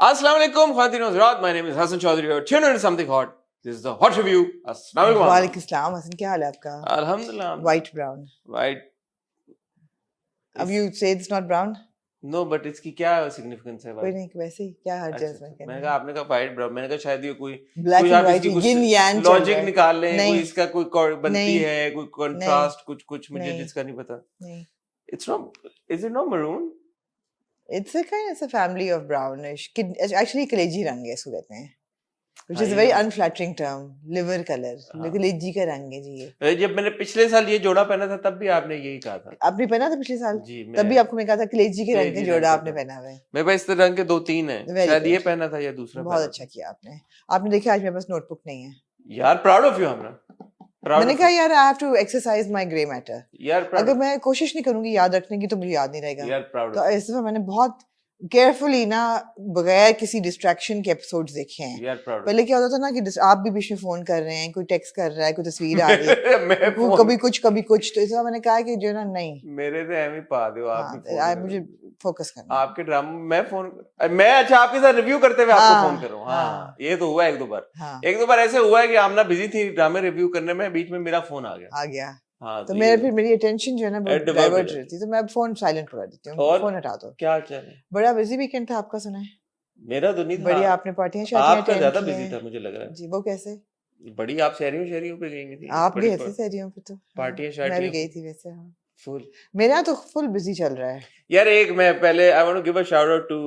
Assalamu alaikum, Khwatin Hazrat. My name is Hassan Chaudhary. You're tuned into something hot. This is the hot review. Assalamu alaikum. वालेकुम सलाम हसन, क्या हाल है आपका? Alhamdulillah. White brown. White. अब you say it's not brown? No, but इसकी क्या significance है? कोई नहीं, वैसे ही क्या हर अच्छा, जैसा मैंने कहा आपने कहा white brown. मैंने कहा शायद ये कोई Black कुछ and आप white इसकी yin yang कुछ चल लॉजिक रहा है। निकाल लें, नहीं। कोई इसका कोई बनती नहीं। है, कोई कंट्रास्ट, कुछ मुझे नहीं। जिसका नहीं पता. नहीं. It's not. Is it not maroon? It's a family of brownish. Actually कलेजी रंग है इसको कहते हैं. Which is a हाँ, very ये- unflattering term. Liver color. हाँ। कलेजी का रंग है जी ये. जब मैंने पिछले साल ये जोड़ा पहना था तब भी आपने यही कहा था. आपने पहना था पिछले साल? जी तभी आपको मैं कहा था कलेजी के रंग कलेजी के रंग जोड़ा का आपने था। पहना हुआ है. मेरे पास इस रंग के 2-3 हैं. Very शायद ये good. पहना था या दूसरा बहुत पहना अच्छा था. किया आपने. आपने देखा आज मेरे पास नोटबुक नहीं है. यार प्राउड ऑफ यू हमरा. मैंने कहा यार I have to exercise my grey matter. यार अगर मैं कोशिश नहीं करूंगी याद रखने की तो मुझे याद नहीं रहेगा. यार प्राउड. तो इस दफा मैंने बहुत केयरफुली ना बगैर किसी डिस्ट्रैक्शन के एपिसोड्स देखे हैं. यार प्राउड. पहले क्या होता था ना कि आप भी बीच में फोन कर रहे हैं, कोई टेक्स्ट कर रहा है, कोई तस्वीर आ गई, मैं कभी कुछ तो इस दफा मैंने कहा कि जो ना नहीं. मेरे से एम ही पा दो आप हाँ, भी फोन मुझे फोकस करना. आपके ड्रामा मैं अच्छा आपके साथ रिव्यू करते हुए आपको हाँ, फोन कर रहा हूँ. हाँ हाँ। ये तो हुआ एक दो बार. हाँ, एक दो बार ऐसे हुआ है कि आमना बिजी थी ड्रामे रिव्यू करने में, बीच में मेरा फोन आ गया. आ गया. हाँ तो ये- मेरी अटेंशन जो है ना वो Divert हो डाइवर्ट जाती रहती है, तो मैं अब फोन साइलेंट कर देती हूँ. और? फोन हटा दो. क्या चल बड़ा बिजी वीकेंड था आपका, सुना है? मेरा तो नहीं था. बढ़िया, आपने पार्टियां शादियां आपका अटेंड ज्यादा की बिजी हैं. था मुझे लग रहा है. जी, वो कैसे? बड़ी आप शहरियों पे गई थी. आप बड़ी गए थे शहरियों पे तो. पार्टियां मैं भी शार्टियां गई थी वैसे. हाँ, फुल. मेरा तो फुल बिजी चल रहा है. यार एक मैं पहले I want to give a shout out to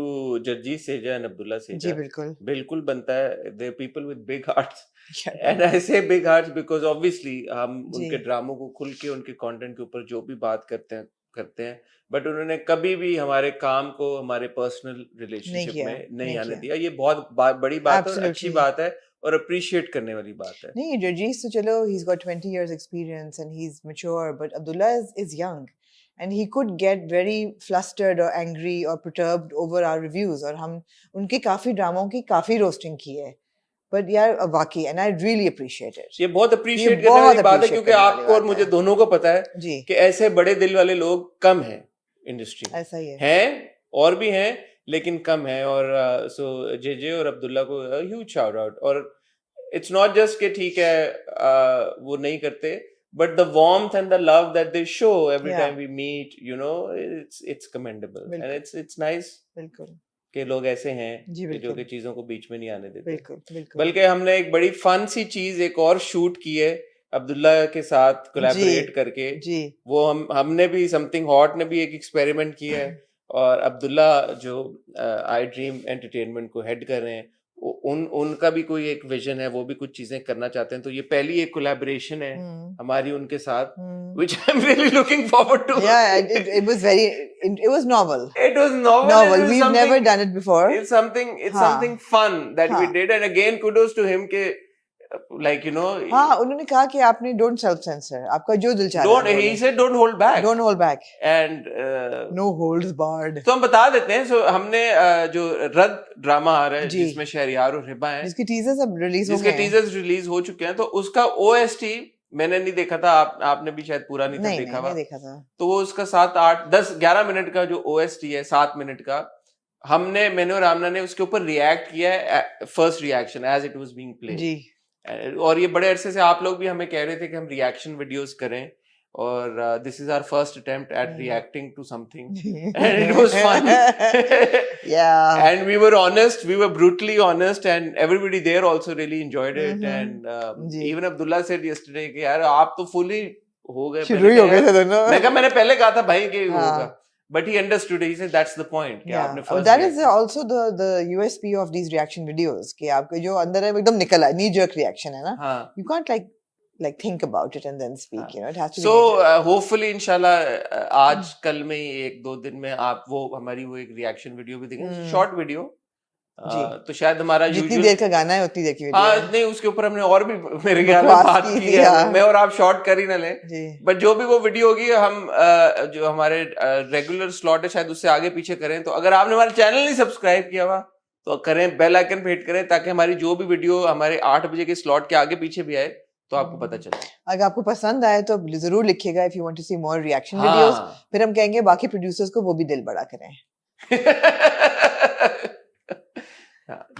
Jagjit Seja and Abdullah ji Seja. बिल्कुल. बिल्कुल बनता है. The people with big hearts and I say big hearts because obviously हम जी. उनके ड्रामों को खुल के उनके कंटेंट के ऊपर जो भी बात करते हैं बट उन्होंने कभी भी हमारे काम को हमारे पर्सनल रिलेशनशिप किया, में नहीं नहीं आने किया. दिया. ये बहुत बड़ी बात है और अच्छी Absolutely. बात है और अप्रिशिएट करने वाली बात है. नहीं, जर्जीस तो चलो he's got 20 years experience and he's mature, but Abdullah is young and he could get very flustered or angry or perturbed over our reviews. और हम उनके काफी ड्रामों की काफी रोस्टिंग की है. But यार वाकई and I really appreciate it. ये बहुत अप्रिशिएट ये करने बहुत वाली बात है appreciate क्योंकि करने वाली आपको और बात मुझे है. दोनों को पता है जी, कि ऐसे बड़े दिल वाले लोग कम हैं इंडस्ट्री में. ऐसा ही है. हैं और भी हैं लेकिन कम है. और सो जेजे और अब्दुल्ला को ह्यूज शाउट आउट. और इट्स नॉट जस्ट कि ठीक है वो नहीं करते but the warmth and the love that they show every Yeah. Time we meet you know it's commendable and बिल्कुल. इट्स नाइस बिल्कुल. कि लोग ऐसे हैं जी कि जो बिल्कुल. कि चीजों को बीच में नहीं आने देते. बिल्कुल. बिल्कुल. बल्कि हमने एक बड़ी फन सी चीज एक और शूट की है अब्दुल्ला के साथ कोलैबोरेट करके. जी. वो हमने भी समथिंग हॉट ने भी एक एक्सपेरिमेंट किया है और अब्दुल्ला जो आई ड्रीम एंटरटेनमेंट को हेड कर रहे हैं उनका भी कोई एक विजन है. वो भी कुछ चीजें करना चाहते हैं. तो ये पहली एक कोलैबोरेशन है हमारी उनके साथ which I'm really looking forward to. Yeah, it was novel. It was novel. Novel. It was We've never done it before. It's something हाँ. something fun that we हाँ. did. And again kudos to him के like you know हाँ, उन्होंने कहा कि आपने don't self censor. आपका जो दिल चाह रहा है he said don't hold back. don't hold back. And No holds barred. तो हम बता देते हैं. सो हमने जो रद ड्रामा आ रहा है जी. जिसमें शहरियार और हिबा हैं जिसके टीजर्स अब रिलीज हो जिसके गए हैं. टीजर्स रिलीज हो चुके हैं तो उसका OST मैंने नहीं देखा था. आपने भी शायद पूरा नहीं था नहीं देखा हुआ. नहीं देखा था. तो वो उसका 7 8 10 11 मिनट का जो OST है 7 मिनट का मैंने और आमना ने उसके ऊपर रिएक्ट किया है. First reaction as it was being played. जी. और ये बड़े अरसे से आप लोग भी हमें कह रहे थे कि हम रिएक्शन वीडियोस करें और this is our first attempt at reacting to something and it was fun. Yeah. And we were honest, we were brutally honest and everybody there also really enjoyed it. And जी. even Abdullah said yesterday कि यार आप तो fully हो गए. शुरू ही हो गए थे दोनों. मैं कहा मैंने पहले कहा था भाई कि हाँ. होगा. But he understood it. He said that's the point. कि आपने Yeah. first That is reaction. also the USP of these reaction videos कि आपके जो अंदर है वो एकदम निकल आए. knee jerk reaction है ना. हाँ. You can't like think about it and then speak. You know, it has to be. So knee-jerk. hopefully इंशाल्लाह आज कल में ही 1-2 दिन में आप वो हमारी वो एक रिएक्शन वीडियो भी देखेंगे. Short video. तो शायद हमारा जितनी देर का गाना है उतनी देर की वीडियो. हाँ नहीं उसके ऊपर हमने और भी मेरे ख्याल में बात की है. मैं और आप शॉर्ट कर ही ना लें. बट जो भी वो वीडियो होगी हम जो हमारे रेगुलर स्लॉट है शायद उससे आगे पीछे करें. तो अगर आपने हमारा चैनल नहीं सब्सक्राइब किया हुआ तो करें. बेल आइकन पे हिट करें ताकि हमारी जो भी वीडियो हमारे 8 बजे के स्लॉट के आगे पीछे भी आए तो आपको पता चले. अगर आपको पसंद आए तो जरूर लिखिएगा if you want to see more reaction videos. फिर हम कहेंगे बाकी प्रोड्यूसर्स को वो भी दिल बड़ा करें.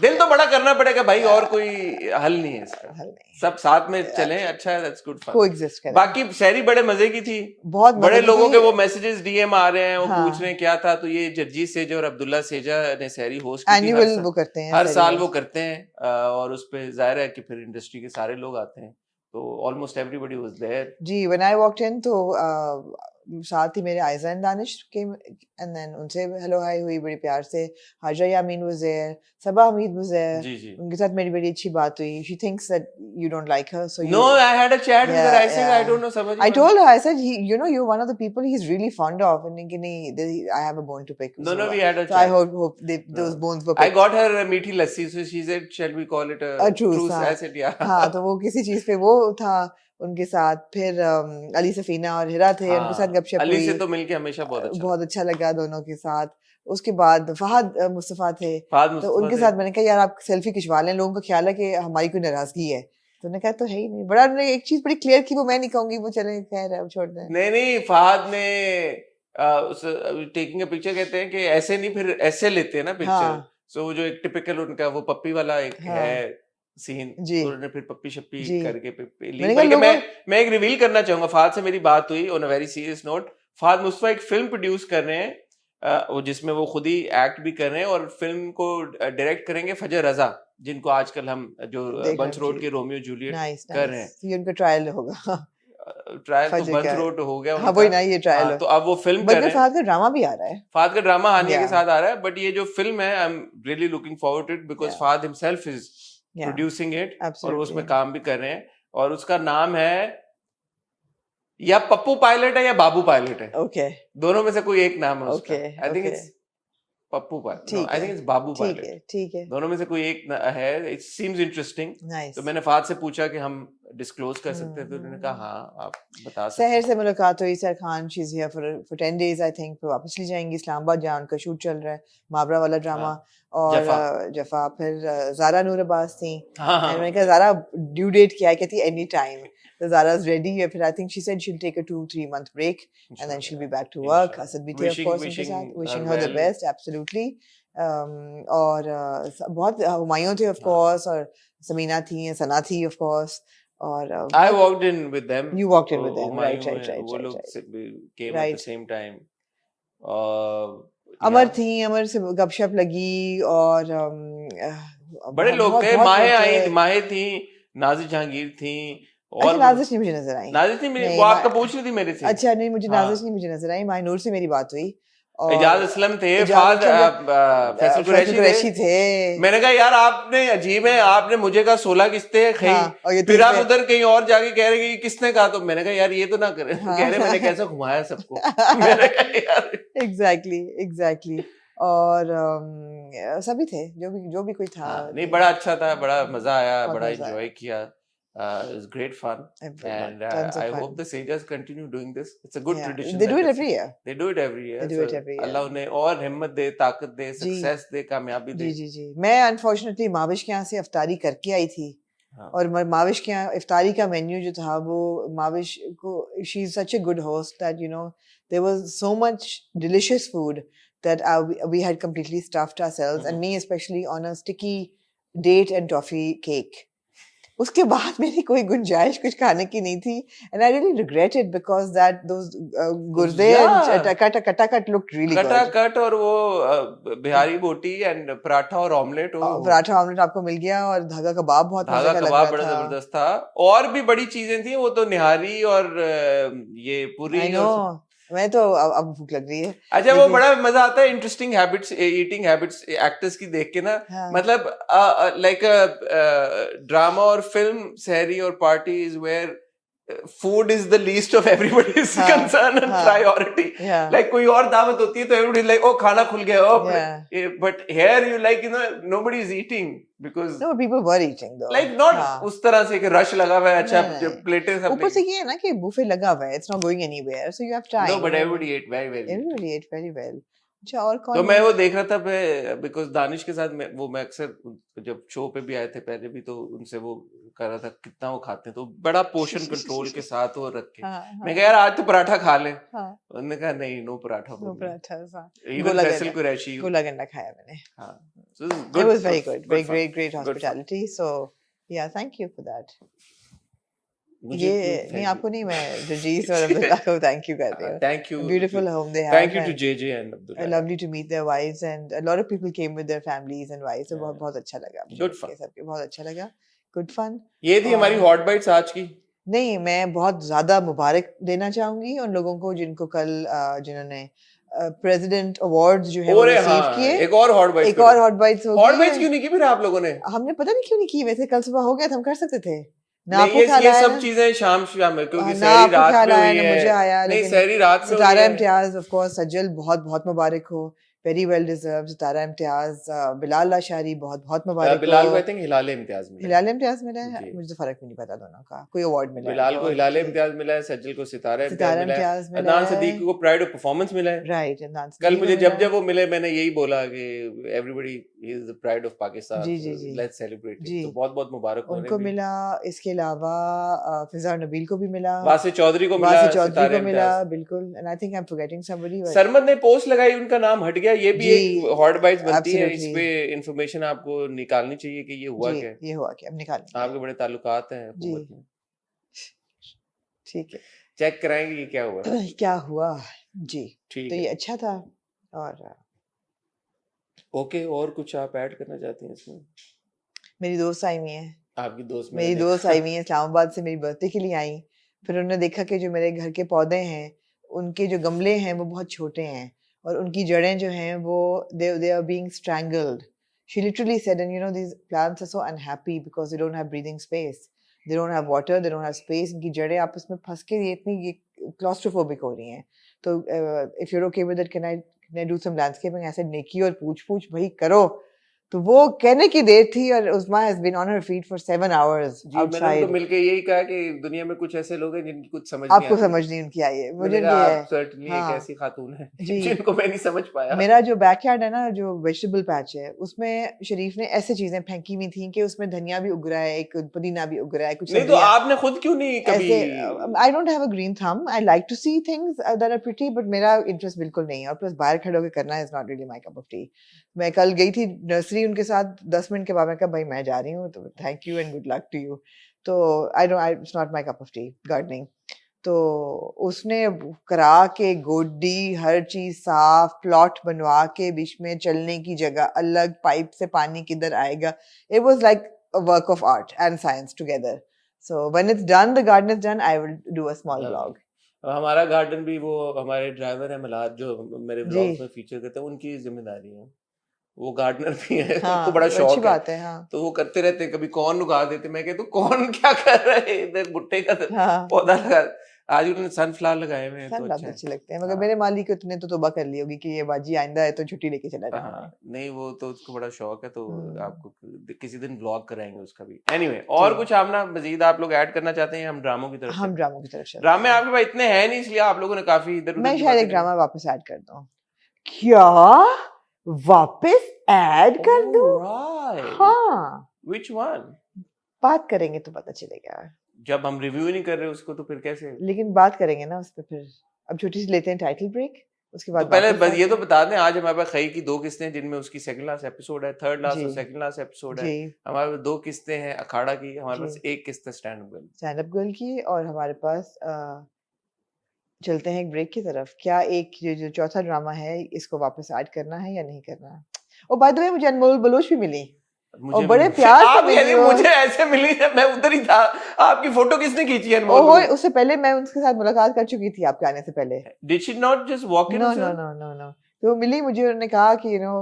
दिल तो बड़ा करना पड़ेगा भाई, और कोई हल नहीं है इसका, हल नहीं, सब साथ में चलें, अच्छा है, दैट्स गुड फन। कोएग्जिस्ट करें। बाकी सहरी बड़े मजे की थी, बहुत बड़े मजे लोगों की के वो मैसेजेस डीएम आ रहे हैं, वो हाँ। पूछ रहे हैं क्या था, तो ये जगजीत सेजा और अब्दुल्ला सेजा ने सहरी होस्ट की थी, एनुअल वो करते हैं, हर सहरी साल होस्ट। वो करते हैं, और उस पे जाहिर है कि फिर इंडस्ट्री के सारे लोग आते हैं, तो ऑलमोस्ट एवरीबॉडी वाज देयर। जी, व्हेन आई वॉक्ड इन तो साथ ही मेरे Ayeza and Danish came, and then उनसे हेलो हाय हुई बड़ी प्यार से। Hajra Yamin was there, Saba Hamid was there, जी जी। उनके साथ मेरी बड़ी अच्छी बात हुई। She thinks that you don't like her, so No, I had a chat with her. I said, I yeah. don't know, समझ I told her, I said, you know, you're one of the people he's really fond of, and I have a bone to pick. No, So, we had a so I chat. hope those bones were I picked. got her a meathi lassi, so she said, shall we call it A a truce, truce? हाँ. I said, yeah. हाँ, तो वो किसी चीज पे वो था उनके साथ। फिर अली सफीना और हिरा थे, उनके साथ गपशप हुई। अली से तो मिलके हमेशा बहुत अच्छा लगा दोनों के साथ। उसके बाद फहद मुस्तफा थे, फहद तो उनके साथ मैंने कहा यार आप सेल्फी खिंचवा लें, लोगों का ख्याल है कि हमारी कोई नाराजगी है। तो उन्होंने कहा तो है ही नहीं। बड़ा उन्होंने एक चीज बड़ी क्लियर की, वो मैं नहीं कहूंगी, वो चले खैर है, छोड़ दें। नहीं फहद ने उस टेकिंग अ पिक्चर कहते हैं कि ऐसे नहीं, फिर ऐसे लेते हैं ना पिक्चर, सो वो जो एक टिपिकल उनका वो पप्पी वाला एक है सीन, तो उन्होंने फिर पप्पी शप्पी करके ली। बल्कि मैं एक रिवील करना चाहूंगा, फहद से मेरी बात हुई on a very serious note. Fahad Mustafa एक फिल्म प्रोड्यूस कर रहे हैं, वो जिसमें वो खुद ही एक्ट भी कर रहे हैं, और फिल्म को डायरेक्ट करेंगे फजर रजा, जिनको आजकल हम जो बंच रोड के रोमियो जूलियट कर रहे हैं। ये उनका ट्रायल होगा। ट्रायल तो बंच रोड हो गया हाँ, वही ना, ये ट्रायल तो अब वो फिल्म कर रहे हैं। फहद का ड्रामा भी आ रहा है, फहद का ड्रामा हानिया के साथ आ रहा है, बट ये जो फिल्म है I am really looking forward to it, because Fahad himself is producing it, और वो उसमें काम भी कर रहे हैं, और उसका नाम है या पप्पू पायलट है या बाबू पायलट है। ओके, दोनों में से कोई एक नाम है उसका। I think it's Pappu pilot, I think it's Babu pilot, ठीक है, दोनों में से कोई एक है। It seems interesting. तो मैंने फहद से पूछा कि हम डिस्क्लोज कर सकते हैं, तो उन्होंने कहा हाँ आप बता सकते हैं। सहर से मुलाकात हुई, सहर Khan she is here for 10 days I think, फिर वापस ले जाएंगी इस्लामाबाद जहाँ उनका शूट चल रहा है, माबरा वाला ड्रामा, और जफा। फिर ज़ारा नूर अब्बास थी, मैंने कहा ज़ारा ड्यू डेट क्या है, कहती any time, so Zara's ready. फिर I think she said she'll take a 2-3 month break and then she'll be back to work. Asad भी थे of course उनके साथ, wishing her the best, absolutely. और बहुत हुमायूं थे of course, और समीना थी, सना थी of course, और I walked in with them. You walked in with them, right. वो लोग came at the same time. अमर थी, अमर से गपशप लगी, और बड़े लोग थे, माहे थी, नाज़िर जहांगीर थी, और नाज़िश नहीं मुझे नजर आई। नाज़िश नहीं, मेरी वो आपका पूछ रही थी मेरे से। अच्छा नहीं, मुझे नाज़िश नहीं मुझे नजर आई। माहिनूर से मेरी बात हुई, और एजाज असलम थे, फैसल कुरैशी थे। मैंने कहा यार आपने अजीब है, आपने मुझे कहा 16 किस्तें खाई, फिर आप उधर कहीं और जाके कह रहे कि किसने कहा, तो मैंने कहा यार ये तो ना करे। कह रहे मैंने कैसा घुमाया सबको। मैंने कहा यार एग्जैक्टली और सभी थे, जो भी कोई था। नहीं बड़ा अच्छा था, बड़ा मजा आया, बड़ा एंजॉय किया। It was great fun, and I hope the Sejas continue doing this. It's a good tradition. They do it every year. They do it every year. Allah उन्हें और हिम्मत दे, ताकत दे, सक्सेस दे, कामयाबी दे। जी। मैं unfortunately माविश के यहाँ से इफ्तारी करके आई थी, और माविश के यहाँ इफ्तारी का मेन्यू जो था वो माविश को, she is such a good host that you know there was so much delicious food that we had completely stuffed ourselves, and me especially, on a sticky date and toffee cake. उसके बाद मेरी कोई गुंजाइश कुछ खाने की नहीं थी, and I really regret it because those गुर्दे and कटाकट looked really good. कटाकट और वो बिहारी बोटी and पराठा और ऑमलेट, पराठा ऑमलेट आपको मिल गया, और धागा कबाब बहुत मजे का लग रहा था। बड़ा जबरदस्त था, और भी बड़ी चीजें थी, वो तो निहारी और ये पूरी। मैं तो अब भूख लग रही है। अच्छा वो बड़ा मजा आता है, interesting habits, eating habits actors की देख के ना। मतलब लाइक ड्रामा और फिल्म, सहरी और party is where food is the least of everybody's concern and priority. Like कोई और दावत होती है तो everybody is like, oh खाना खुल गया, oh but here you like, you know, nobody is eating because no, people were eating though, like not उस तरह से कि रश लगा हुआ है। अच्छा प्लेटें सब, ऊपर से ये है ना कि बुफे लगा हुआ है, it's not going anywhere, so you have time. No, but everybody ate very well. अच्छा और कौन? तो मैं वो देख रहा था बिकॉज दानिश के साथ वो मैं अक्सर जब शो पे भी आए थे पहले भी, तो उनसे वो कर रहा था कितना वो खाते हैं, तो बड़ा पोर्शन कंट्रोल के साथ वो रख के हाँ, मैं कहा यार आज तो पराठा खा ले, हाँ, उन्होंने कहा नहीं नो पराठा, नो पराठा, हाँ, इवन फैसल कुरैशी, गोला गंडा खाया मैंने. हाँ, so It was very good, very fun, great good fun. hospitality. So yeah, thank you for that. मुझे ये thank नहीं you. आपको नहीं, मैं रजीस और अब्दुल्ला को थैंक यू कहती हूँ. Thank you. Beautiful home they have. Thank you to and JJ and Abdullah. Lovely to meet their wives, and a lot of people came with their families and wives. So बहुत बहुत अच्छा लगा. Good fun. सबके बहुत अच्छा लगा. Good fun. ये थी हमारी हॉट बाइट्स आज की. नहीं, मैं बहुत ज्यादा मुबारक देना चाहूंगी उन लोगों को जिनको कल जिन्होंने प्रेसिडेंट अवार्ड्स जो है वो रिसीव किए. एक और हॉट बाइट्स हो गई. हॉट बाइट्स क्यों नहीं की फिर आप लोगों ने? हमने पता नहीं क्यों नहीं की. वैसे कल सुबह हो गया था, हम कर सकते थे ना. आपको ये सब चीजें शाम शाम है क्योंकि सहरी रात में हुई है. मुझे आया नहीं सहरी रात में. सितारा इम्तियाज ऑफ कोर्स, सज्जल बहुत बहुत मुबारक हो. Very well deserved. Sitara Imtiaz, Bilal Lashari बहुत बहुत मुबारक. बिलाल को आई थिंक हिलाल इम्तियाज मिला. हिलाल इम्तियाज मिला है. मुझे तो फर्क भी नहीं पता दोनों का. कोई अवार्ड मिला है. बिलाल को हिलाल इम्तियाज मिला है, सज्जल को सितारा इम्तियाज मिला है, अदनान सदीक को प्राइड ऑफ परफॉर्मेंस मिला है. राइट. कल मुझे जब वो मिले मैंने यही बोला कि everybody is the pride of Pakistan. जी. Let's celebrate. तो बहुत बहुत मुबारक उनको मिला. इसके अलावा फिजा नबील को भी मिला. वासिफ चौधरी को मिला. बिल्कुल. And I think I am forgetting somebody. Sarmad ने पोस्ट लगाई, उनका नाम हट गया. ये भी एक हॉट बाइट्स बनती है. इस पे इंफॉर्मेशन आपको निकालनी चाहिए कि ये हुआ क्या है. ये हुआ क्या, अब निकालेंगे. आपके बड़े ताल्लुकात हैं हुकूमत में. ठीक है, चेक कराएंगे ये क्या हुआ. क्या हुआ जी. ठीक तो ये अच्छा था. और ओके, और कुछ आप ऐड करना चाहती हैं इसमें? मेरी दोस्त आई हुई है. आपकी दोस्त? मेरी दोस्त आई हुई है इस्लामाबाद से. मेरी बर्थडे के लिए आई. फिर उन्होंने देखा कि जो मेरे घर के पौधे हैं उनके जो गमले हैं वो बहुत छोटे हैं और उनकी जड़ें जो हैं वो they are being strangled. She literally said, and you know these plants are so unhappy because they don't have breathing space. They don't have water, they don't have space. इनकी जड़ें आपस में फंस के ये इतनी claustrophobic हो रही हैं. तो if you're okay with it, can I do some landscaping? I said नेकी और पूछ भाई करो. तो वो कहने की देर थी और उस्मा has been on her feet for 7 hours outside. मैंने उनको मिलके यही कहा कि दुनिया में कुछ ऐसे लोग हैं जिनकी कुछ समझ नहीं आपको समझ नहीं उनकी आई है. मुझे आप certainly एक ऐसी खातून है जिनको मैं नहीं समझ पाया. मेरा जो बैकयार्ड है ना, जो वेजिटेबल पैच है, उसमें शरीफ ने ऐसे चीजें फेंकी हुई थी कि उसमें धनिया भी उग रहा है, एक पुदीना भी उग रहा है, कुछ नहीं. तो आपने खुद क्यों नहीं कभी? I don't have a green thumb. I like to see things that are pretty, but मेरा इंटरेस्ट बिल्कुल नहीं है. और प्लस बाहर खड़े होकर करना is not really my cup of tea. मैं कल गई थी नर्सरी उनके साथ. 10 मिनट के बाद मैं कहा भाई मैं जा रही हूँ, तो thank you and good luck to you. तो it's not my cup of tea gardening. तो उसने करा के गोडी हर चीज साफ, प्लॉट बनवा के बीच में चलने की जगह अलग, पाइप से पानी किधर आएगा. It was like a work of art and science together. So when it's done, the garden is done, I will do a small vlog. हमारा गार्डन भी वो हमारे ड्राइवर है मलाद जो मेरे व्लॉग्स में फीचर करते हैं, उनकी जिम्मेदारी है. वो गार्डनर भी है. हाँ, उनको बड़ा शौक बात है. हाँ. तो वो करते रहते हैं. कभी कौन उगा देते. मैं कहता हूँ कौन क्या कर रहा है इधर, भुट्टे का पौधा लगा. आज उन्होंने सनफ्लावर लगाए हुए हैं. सनफ्लावर अच्छे लगते हैं. मगर मेरे मालिक इतने तो तौबा कर ली होगी कि ये बाजी आइंदा है तो छुट्टी लेके चला जाए. नहीं वो तो उसको बड़ा शौक है. तो आपको किसी दिन व्लॉग कराएंगे उसका भी. एनीवे, और कुछ आप ना मजीद आप लोग ऐड करना चाहते हैं? हम ड्रामों की तरफ. हम ड्रामों की तरफ. ड्रामे आपके पास इतने हैं नहीं, इसलिए आप लोगों ने काफी इधर. मैं शायद एक ड्रामा वापस ऐड कर दूं. क्या वापस ऐड कर दूं? हाँ. Which one? बात करेंगे तो पता चलेगा. जब हम रिव्यू नहीं कर रहे उसको तो फिर कैसे? लेकिन बात करेंगे ना उस पे. फिर अब छोटी सी लेते हैं टाइटल ब्रेक, उसके बाद तो पहले बस ये तो बता दें, आज हमारे पास खई की 2 किस्तें जिनमें उसकी सेकंड लास्ट एपिसोड है, थर्ड लास्ट और सेकंड लास्ट एपिसोड है. हमारे पास 2 किस्तें हैं अखाड़ा की, हमारे पास 1 किस्त है स्टैंड अप गर्ल की, और हमारे पास चलते हैं एक ब्रेक की तरफ. क्या एक जो चौथा ड्रामा है इसको वापस ऐड करना है या नहीं करना? और बाय द वे मुझे अनमोल बलोच भी मिली और बड़े प्यार से मिली. मुझे ऐसे मिली जब मैं उधर ही था. आपकी फोटो किसने खींची है? उससे पहले मैं उनके साथ मुलाकात कर चुकी थी आपके आने से पहले. Did she not just walk in? No. तो मिली मुझे, उन्होंने कहा कि you know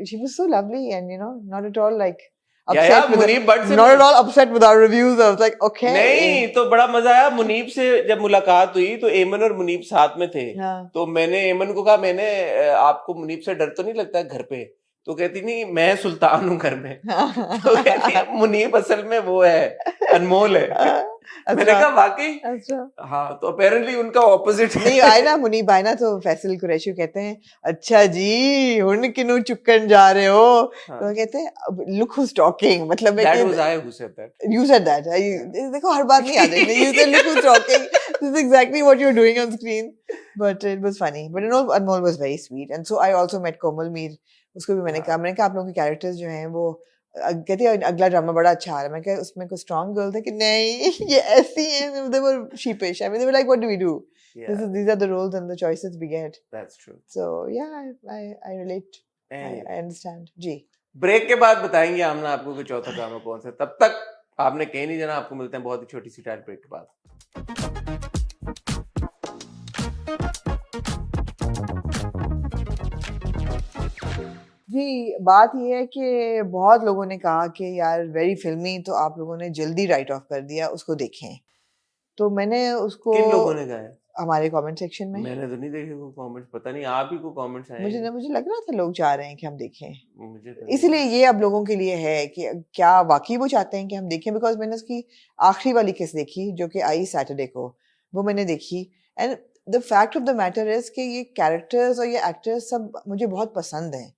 she was so lovely and you know not at all like not at all upset with our reviews. I was like okay. नहीं तो बड़ा मजा आया. मुनीब से जब मुलाकात हुई तो एमन और मुनीब साथ में थे. तो मैंने एमन को कहा, मैंने आपको मुनीब से डर तो नहीं लगता घर पे? तो कहती नहीं मैं सुल्तान हूँ घर में. तो कहती है मुनीब असल में वो है, अनमोल है. मैंने कहा वाकई? अच्छा हाँ, तो अपेरेंटली उनका ऑपोजिट नहीं आए ना मुनीब आए ना तो फैसल कुरैशी कहते हैं अच्छा जी हुन किनु चुक्कन जा रहे हो तो कहते हैं लुक हुज टॉकिंग मतलब that was I who said that you said that देखो हर बात नहीं याद है you said look who's talking this is exactly what you're doing on screen but it was funny but Anmol was very sweet and so I also met Komal Mir उसको भी मैंने कहा आप लोगों के कैरेक्टर्स जो हैं वो कहती है अगला ड्रामा बड़ा अच्छा आ रहा है मैं कहा उसमें कोई स्ट्रॉन्ग गर्ल थे कि नहीं ये ऐसी हैं they were sheepish I mean they were like what do we do these are the roles and the choices we get that's true so yeah I relate I understand जी break के बाद बताएंगे आमना आपको कि चौथा ड्रामा कौन सा तब तक आपने कहीं नहीं जाना आपको मिलते हैं बहुत ही छोटी सी टाइट ब्रेक के बाद जी बात ये है कि बहुत लोगों ने कहा कि यार वेरी फिल्मी तो आप लोगों ने जल्दी राइट ऑफ कर दिया उसको देखें तो मैंने उसको किन लोगों ने कहा है हमारे कमेंट सेक्शन में मैंने तो नहीं देखे वो कमेंट्स पता नहीं आप ही को कमेंट्स आए मुझे लग रहा था लोग चाह रहे हैं कि हम देखें मुझे तो इसलिए ये अब लोगों के लिए है कि क्या वाकई वो चाहते हैं कि हम देखें बिकॉज मैंने उसकी आखिरी वाली किस देखी जो कि आई सैटरडे को वो मैंने देखी and the fact of the matter is कि ये कैरेक्टर्स और ये एक्टर्स सब मुझे बहुत पसंद हैं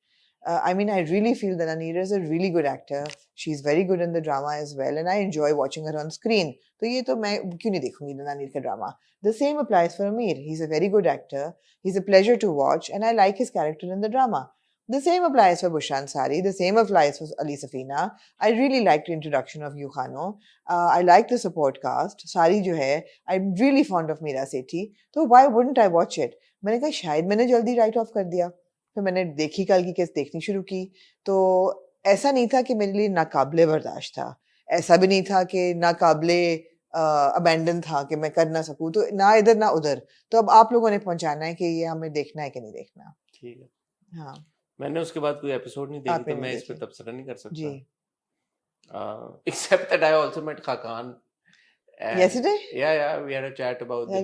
I mean, I really feel that Anira is a really good actor. She's very good in the drama as well, and I enjoy watching her on screen. तो ये तो मैं क्यों नहीं देखूंगी Anir का drama. The same applies for Amir. He's a very good actor. He's a pleasure to watch, and I like his character in the drama. The same applies for Bushan Sari. The same applies for Ali Safina. I really liked the introduction of Yukhano. I like the support cast. Sari जो है, I'm really fond of Meera Sethi. तो why wouldn't I watch it? मैंने कहा शायद मैंने जल्दी write off कर दिया. फिर मैंने देखी कल की केस देखनी शुरू की तो ऐसा नहीं था कि मेरे लिए नाकाबिले बर्दाश्त था ऐसा भी नहीं था कि नाकाबिले अबैंडन था कि मैं कर ना सकूं तो ना इधर ना उधर तो अब आप लोगों ने पहुंचाना है कि ये हमें देखना है कि नहीं देखना ठीक है हाँ मैंने उसके बाद कोई एपिसोड नहीं देखी तो मैं इस पे तबसरा नहीं कर सकता जी except that I also met Khakan yesterday yeah we had a chat about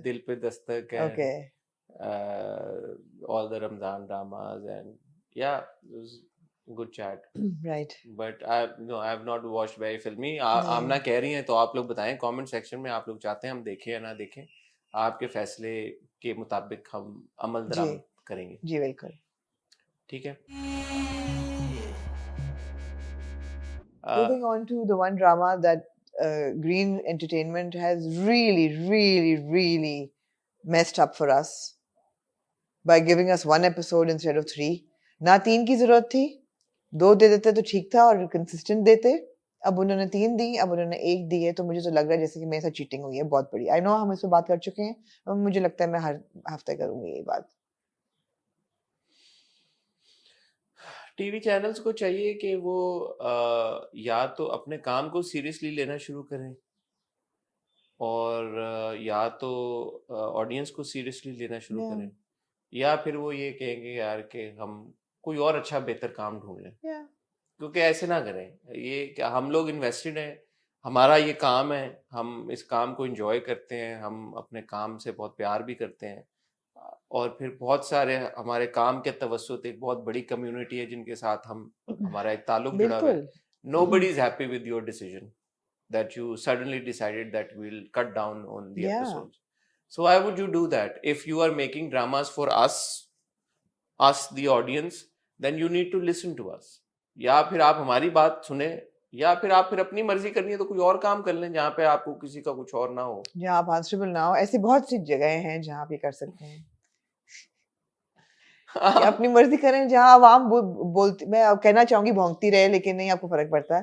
Dil Pe Dastak and okay all the Ramzan dramas and yeah it was a good chat right but I've not watched very filmy आमना कह रही हैं तो आप लोग बताएं comment section में आप लोग चाहते हैं हम देखें या ना देखें आपके फैसले के मुताबिक हम अमल दरामद करेंगे जी बिल्कुल ठीक है moving on to the one drama that Green Entertainment has really messed up for us by giving us one episode instead of 3 ना 3 की जरूरत थी 2 दे देते तो ठीक था और कंसिस्टेंट देते अब उन्होंने 3 दी अब उन्होंने 1 दी है तो मुझे तो लग रहा है जैसे कि मेरे साथ चीटिंग हुई है बहुत बड़ी आई नो हम इस पे बात कर चुके हैं अब मुझे लगता है मैं हर हफ्ते करूंगी ये बात टीवी चैनल्स को चाहिए कि वो या तो अपने काम को सीरियसली लेना शुरू करें और या तो ऑडियंस को सीरियसली लेना शुरू करें या फिर वो ये कहेंगे यार कि हम कोई और अच्छा बेहतर काम ढूंढ लें क्योंकि ऐसे ना करें ये क्या हम लोग इन्वेस्टेड हैं हमारा ये काम है हम इस काम को एंजॉय करते हैं हम अपने काम से बहुत प्यार भी करते हैं और फिर बहुत सारे हमारे काम के तवस्सुत एक बहुत बड़ी कम्युनिटी है जिनके साथ हम हमारा एक ताल्लुक जुड़ा हुआ है nobody is happy with your decision that you suddenly decided that we'll cut down on the episodes. So why would you do that? If you are making dramas for us the audience, then you need to listen to us. या फिर आप हमारी बात सुने या फिर आप फिर अपनी मर्जी करनी है तो कोई और काम कर लें जहाँ पे आपको किसी का कुछ और ना हो जहाँ आप आंसरेबल ना हो ऐसी बहुत सी जगह हैं जहाँ आप ये कर सकते हैं कि अपनी मर्जी करें जहाँ अवाम बोलती मैं कहना चाहूंगी भौंकती रहे लेकिन नहीं आपको फर्क पड़ता है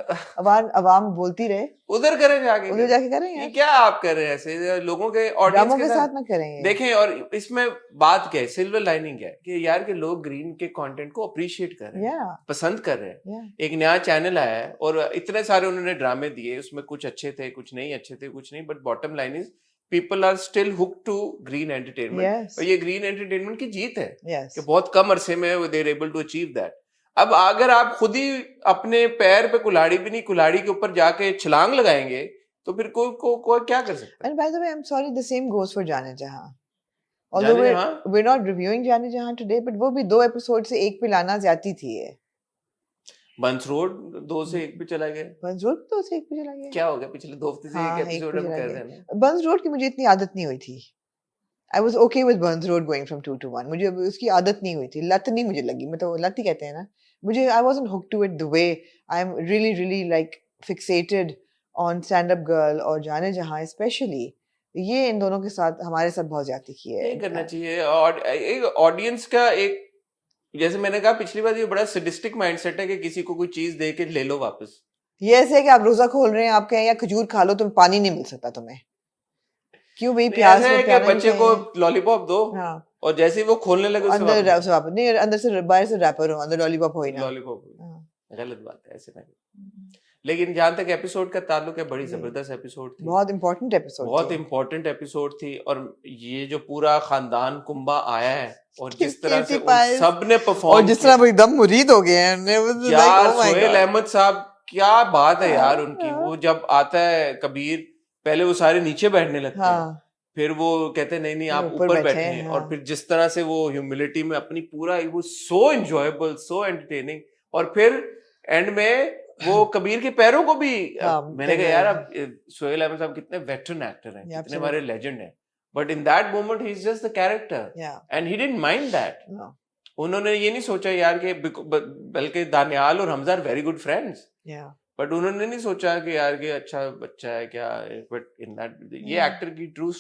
अवाम बोलती रहे उधर करें जाके करें ये क्या आप कर रहे हैं ऐसे लोगों के ऑडियंस के साथ ना करेंगे देखें और इसमें बात क्या है सिल्वर लाइनिंग क्या है कि यार के लोग ग्रीन के कंटेंट को अप्रिशिएट कर रहे हैं पसंद कर रहे हैं एक नया चैनल आया है और इतने सारे उन्होंने ड्रामे दिए उसमें कुछ अच्छे थे कुछ नहीं अच्छे थे कुछ नहीं but bottom line is people are still hooked to green entertainment और ये green entertainment की जीत है कि बहुत कम अरसे में they are able to achieve that अब अगर आप खुद ही अपने पैर पे कुल्हाड़ी भी नहीं कुल्हाड़ी के ऊपर जाके छलांग लगाएंगे तो फिर कोई क्या कर सकता है and by the way I'm sorry the same goes for जाने जहां although we're not reviewing जाने जहां today but वो भी 2 एपिसोड से एक पे लाना ज्यादती थी बंस रोड 2 से 1 पे चला गया। बंस रोड 2 से 1 पे चला गया। क्या हो गया पिछले 2 हफ्ते से हाँ, एक 1 एपिसोड पे हम चला कर गया। रहे हैं ना। बंस रोड की मुझे इतनी आदत नहीं हुई थी। I was okay with Burns Road going from 2 to 1. मुझे उसकी आदत नहीं हुई थी, लत नहीं मुझे लगी, मतलब लत ही कहते हैं ना, मुझे I wasn't hooked to it the way I'm really like fixated on Stand Up Girl और जाने जहाँ especially ये इन दोनों के साथ हमारे साथ बहुत ज्यादा की है। नहीं करना चाहिए। और एक ऑडियंस का एक, जैसे मैंने कहा पिछली बार, ये बड़ा सडिस्टिक माइंडसेट है कि किसी को कोई चीज दे के ले लो वापस। ये ऐसे है कि आप रोजा खोल रहे हैं, आप कहें या खजूर खा लो, तुम पानी नहीं मिल सकता तुम्हें, क्यों भाई प्यार ऐसा से है कि प्यार बच्चे को लॉलीपॉप दो हाँ और जैसे ही वो खोलने लगे उससे अंदर वापस वापस नहीं, अंदर से बाहर से रैपर हो, अंदर लॉलीपॉप हो ही ना। लॉलीपॉप। हाँ। गलत बात है, ऐसे नहीं। लेकिन जहां तक एपिसोड का ताल्लुक है, बड़ी जबरदस्त एपिसोड थी, बहुत इंपॉर्टेंट एपिसोड बहुत इंपॉर्टेंट एपिसोड थी। और ये जो पूरा खानदान कुंबा आया है और जिस तरह से उन सब ने परफॉर्म, और जिस तरह वो एकदम मुरीद हो गए हैं यार सोहेल अहमद साहब, क्या बात है यार उनकी। वो जब आता है कबीर, पहले वो सारे नीचे बैठने लगते हैं, फिर वो कहते हैं नहीं नहीं आप ऊपर बैठे हैं, और फिर जिस तरह से वो ह्यूमिलिटी में अपनी पूरा, वो सो एंजॉयबल, सो एंटरटेनिंग। और फिर एंड में वो कबीर के पैरों को भी मैंने कहा यार अब सोहेल अहमद साहब कितने वेटरन एक्टर हैं, कितने बड़े लेजेंड हैं, but in that moment he is just the character and he didn't mind that. उन्होंने ये नहीं सोचा यार कि, बल्कि दानियाल और Hamza are very good friends, but उन्होंने नहीं सोचा कि यार कि अच्छा बच्चा है क्या, बट इन दैट ये एक्टर की ट्रू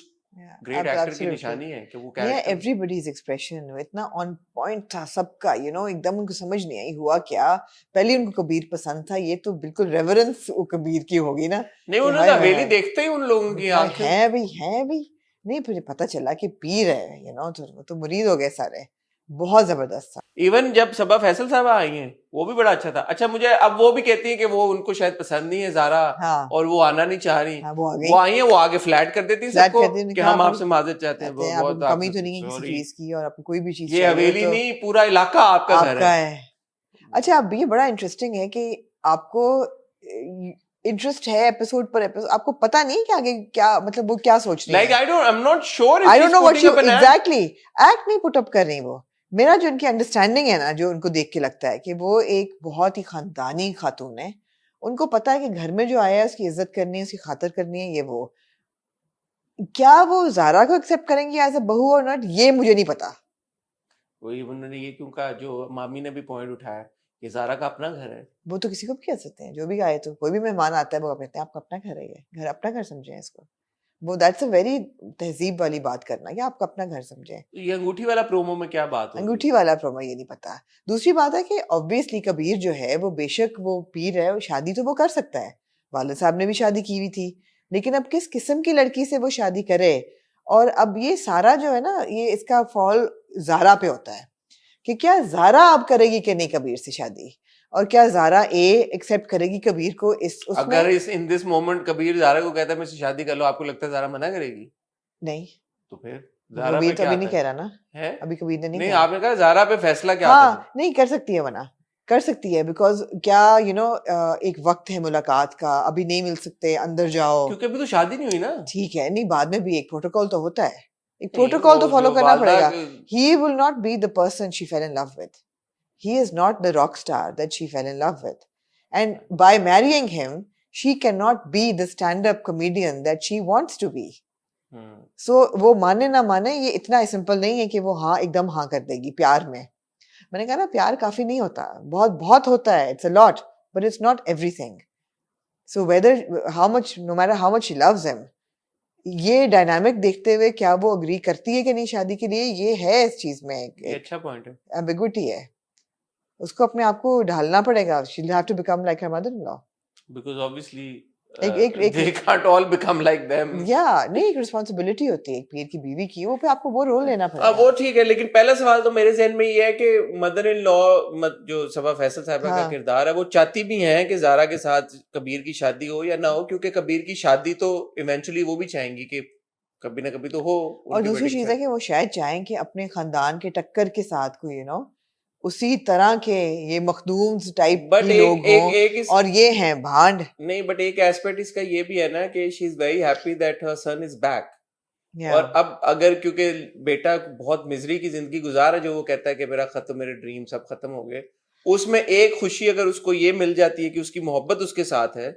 ग्रेट एक्टर की निशानी है कि वो कैरेक्टर, एवरीबॉडीज एक्सप्रेशन इतना ऑन पॉइंट था सबका, यू नो, एकदम उनको समझ नहीं आई हुआ क्या। पहले उनको कबीर पसंद था, ये तो बिल्कुल रेवरेंस कबीर की होगी ना। नहीं उन्होंने हवेली देखते ही उन लोगों की आंखें है भी नहीं, फिर पता चला कि पीर है, यू नो, तो मुरीद हो गए सारे। बहुत जबरदस्त था। इवन जब सबा फैसल साहब आई हैं, वो भी बड़ा अच्छा था। अच्छा मुझे अब वो भी कहती है कि वो उनको शायद पसंद नहीं है ज़ारा, और वो आना नहीं चाह रही। वो आई है, वो आगे फ्लैट कर देती है सबको कि हम आपसे माजरत चाहते हैं, बहुत कमी तो नहीं है किसी चीज की, और आपको कोई भी चीज, ये हवेली नहीं पूरा इलाका आपका घर है। अच्छा अब ये बड़ा इंटरेस्टिंग है कि आपको इंटरेस्ट है एपिसोड पर एपिसोड, आपको पता नहीं कि आगे क्या, मतलब वो क्या सोच रही है। Like I'm not sure if I don't know what she exactly act नहीं पुट अप कर रही वो। मेरा जो उनकी अंडरस्टैंडिंग है ना, जो उनको देख के लगता है कि वो एक बहुत ही खानदानी खातून है, उनको पता है कि घर में जो आया है उसकी इज्जत करनी है, उसकी खातिर करनी है, ये वो। क्या वो ज़ारा को एक्सेप्ट करेंगी एज अ बहू और नॉट, ये मुझे नहीं पता। वही उन्होंने ये क्यों कहा, जो मामी ने भी पॉइंट उठाया कि ज़ारा का अपना घर है। वो तो किसी को भी कह सकते हैं, जो भी आए, तो कोई भी मेहमान आता है वो कहते हैं आपका अपना घर है, ये घर अपना घर समझे इसको। वो दैट्स अ वेरी तहजीब वाली बात करना कि आपका अपना घर समझे। ये अंगूठी वाला प्रोमो में क्या बात है? अंगूठी वाला प्रोमो ये नहीं पता। दूसरी बात है कि ऑब्वियसली कबीर जो है वो बेशक वो पीर है, शादी तो वो कर सकता है, वालिद साहब ने भी शादी की हुई थी, लेकिन अब किस किस्म की लड़की से वो शादी करे। और अब ये सारा जो है ना, ये इसका फॉल ज़ारा पे होता है कि क्या ज़ारा अब करेगी कि नहीं कबीर से शादी, और क्या ज़ारा एक्सेप्ट करेगी कबीर को इस उसमें। अगर इस in this moment Kabir Zara को कहता है मुझसे शादी कर लो, आपको लगता है ज़ारा मना करेगी? नहीं, तो फिर कबीर तो अभी नहीं कह रहा ना, है अभी कबीर ने नहीं आपने कहा ज़ारा पे फैसला क्या? हाँ नहीं कर सकती है, मना कर सकती है, बिकॉज क्या यू नो एक वक्त है मुलाकात का, अभी नहीं मिल सकते, अंदर जाओ, क्योंकि अभी तो शादी नहीं हुई ना। ठीक है, नहीं बाद में भी एक प्रोटोकॉल तो होता है, एक प्रोटोकॉल तो फॉलो करना पड़ेगा। He will not be the person she fail in love with, he is not the rock star that she fell in love with, and by marrying him she cannot be the stand up comedian that she wants to be. So वो माने ना माने, ये इतना simple नहीं है कि वो हाँ एकदम हाँ कर देगी प्यार में। मैंने कहा ना प्यार काफी नहीं होता, बहुत बहुत होता है, it's a lot but it's not everything. So whether how much, no matter how much she loves him, ये डायनामिक देखते हुए क्या वो अग्री करती है कि नहीं शादी के लिए, ये है इस चीज में एक अच्छा पॉइंट है, एम्बिग्विटी है, उसको अपने आप को ढालना पड़ेगा। she'll have to become like her mother-in-law because obviously they can't all become like them. नहीं, एक रिस्पांसिबिलिटी होती है एक पीर की बीवी की, वो पे आपको वो रोल लेना पड़ेगा। वो ठीक है, लेकिन पहला सवाल तो मेरे ज़हन में ये है कि मदर इन लॉ जो सबा फैसल साहबा का किरदार है, वो चाहती भी हैं कि ज़ारा के साथ कबीर की शादी हो या ना हो, क्योंकि कबीर की शादी तो इवेंचुअली वो भी चाहेंगी कि कभी ना कभी तो हो। और दूसरी चीज है कि वो शायद चाहें कि अपने खानदान के टक्कर के साथ कोई उसी तरह के ये मखदूम टाइप के लोग हों, और ये हैं भांड नहीं, बट एक एस्पेक्ट इसका ये भी है ना कि she is very happy that her son is back. और अब अगर क्योंकि बेटा बहुत मिजरी की जिंदगी गुजार है, जो वो कहता है कि मेरा खत्म, मेरे ड्रीम सब खत्म हो गए, उसमें एक खुशी अगर उसको ये मिल जाती है कि उसकी मोहब्बत उसके साथ है,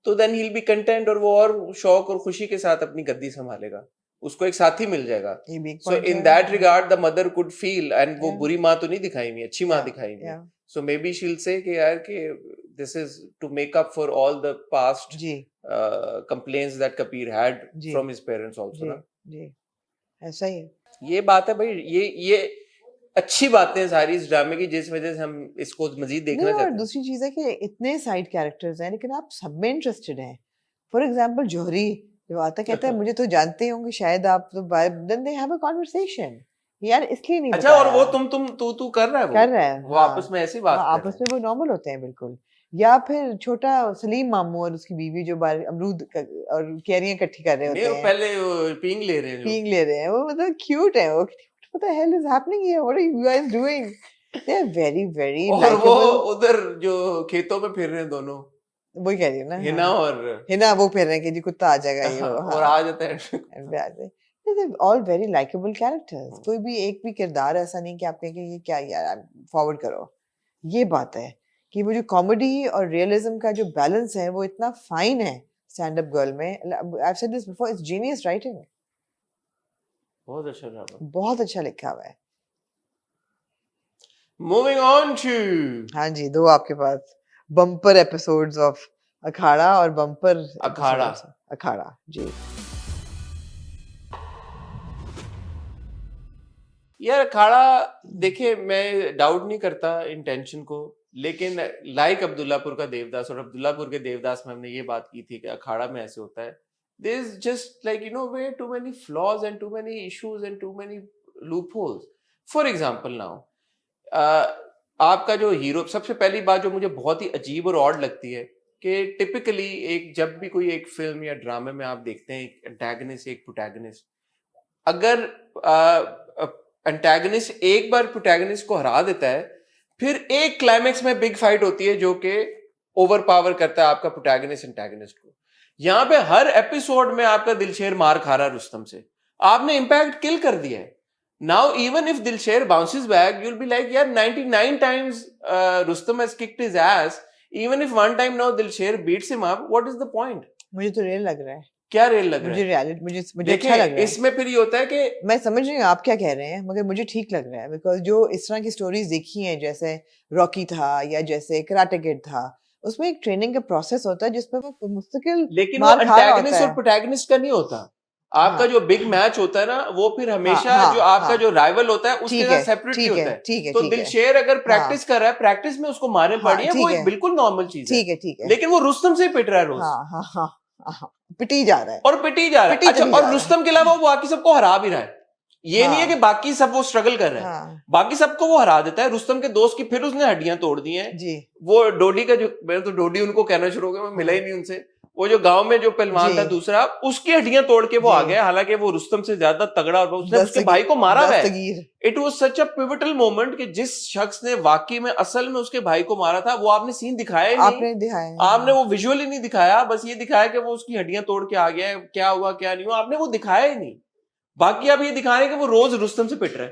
तो then he will be content, और वो और शौक और खुशी के साथ अपनी गद्दी संभालेगा, उसको एक साथी मिल जाएगा. So in that regard the mother could feel, and वो बुरी माँ तो नहीं दिखाई हुई, अच्छी माँ दिखाई हुई. So maybe she will say कि यार कि this is to make up for all the past complaints that Kabir had from his parents also ना. जी ऐसा ही है. ये बात है भाई, ये अच्छी बातें हैं सारी इस ड्रामे की, जिस वजह से हम इसको मजीद देखना चाहते हैं. दूसरी चीज है कि इतने साइड कैरेक्टर्स हैं लेकिन आप सब में इंटरेस्टेड हैं. फॉर एग्जांपल जौहरी जो आता कहता है मुझे तो जानते होंगे शायद आप, तो then they have a conversation. यार इसलिए नहीं अच्छा, और वो तू कर रहा है, कर रहा है वो आपस में ऐसी बात आपस में वो नॉर्मल होते हैं बिल्कुल. या फिर छोटा सलीम मामू और उसकी बीवी जो अमरूद और कैरियां इकट्ठी कर रहे होते हैं, पहले पींग ले रहे हैं, वो मतलब क्यूट है. वो what the hell is happening here, what are you guys doing? They are very very और वो उधर जो खेतों में फिर रहे हैं दोनों, वही कह रही हूँ ना, हिना वो फिर रहे हैं कि जी कुत्ता आ जाएगा ये और आ जाता है. All very likeable characters. कोई भी एक भी किरदार ऐसा नहीं कि आप कहें कि ये क्या यार फॉरवर्ड करो. ये बात है कि वो जो कॉमेडी और रियलिज्म का जो बैलेंस है वो इतना फाइन है स्टैंड अप गर्ल में. I've said this before, it's genius writing. बहुत अच्छा लिखा हुआ है. मूविंग ऑन टू, हाँ जी, दो आपके पास बम्पर एपिसोड्स ऑफ अखाड़ा और बम्पर अखाड़ा जी. यार अखाड़ा देखिए, मैं डाउट नहीं करता इंटेंशन को, लेकिन लाइक अब्दुल्लापुर का देवदास, और अब्दुल्लापुर के देवदास में हमने ये बात की थी कि अखाड़ा में ऐसे होता है. There is just like way too many flaws and too many issues and too many loopholes. For example now, आपका जो हीरो, सबसे पहली बात जो मुझे बहुत ही अजीब और ऑड लगती है कि टिपिकली जब भी कोई एक फिल्म या ड्रामे में आप देखते हैं एक एंटागनिस्ट एक प्रोटैगनिस्ट, अगर एंटागनिस्ट एक बार प्रोटैगनिस्ट को हरा देता है, फिर एक क्लाइमेक्स में बिग फाइट होती है जो कि ओवर पावर करता है आपका प्रोटैगनिस्ट एंटागनिस्ट को. यहां पे हर एपिसोड में आपका दिलशेर मार खा रहा है रुस्तम से, आपने इंपैक्ट किल कर दिया है. Now even if Dilsher bounces back, you will be like यार 99 times Rustam has kicked his ass, even if one time now Dilsher beats him up, what is the point? मुझे तो रियल लग रहा है. क्या रियल लग रहा है? मुझे रियलिटी मुझे अच्छा लग रहा है. इसमें फिर ये होता है कि मैं समझ रही हूँ आप क्या कह रहे हैं, मगर मुझे ठीक लग रहा है बिकॉज जो इस तरह की स्टोरीज देखी हैं, जैसे रॉकी था या जैसे कराटे किड था, उसमें एक ट्रेनिंग का प्रोसेस होता है जिसमें वो मुस्तकिल, लेकिन वो एंटागनिस्ट और प्रोटैगनिस्ट का नहीं होता. आपका जो बिग मैच होता है ना, वो फिर हमेशा जो आपका जो राइवल होता है उसके साथ सेपरेटली होता है. तो दिलशेर अगर प्रैक्टिस कर रहा है, प्रैक्टिस में उसको मारे पड़ी है, वो एक बिल्कुल नॉर्मल चीज है. ठीक है, लेकिन वो रुस्तम से पिट रहा है रोज, पिटी जा रहा है. अच्छा, और रुस्तम के अलावा वो बाकी सबको हरा भी रहा है. ये नहीं है कि बाकी सब वो स्ट्रगल कर रहे हैं, बाकी सबको वो हरा देता है. रुस्तम के दोस्त की फिर उसने हड्डियां तोड़ दी हैं जी. वो डोडी का जो, मैंने तो डोडी उनको कहना शुरू हो गया, मैं मिला ही नहीं उनसे. वो जो गांव में जो पहलवान था दूसरा, उसकी हड्डियां तोड़ के वो आ गया, हालांकि वो रुस्तम से ज्यादा तगड़ा, और उसने उसके भाई को मारा है. It was such a pivotal moment कि जिस शख्स ने वाकई में असल में उसके भाई को मारा था, वो आपने सीन दिखाया नहीं, आपने वो विजुअली नहीं दिखाया, बस ये दिखाया कि वो उसकी हड्डियां तोड़ के आ गया, क्या हुआ क्या नहीं हुआ, आपने वो दिखाया ही नहीं. बाकी आप ये दिखा रहे हैं कि वो रोज रुस्तम से पिट रहा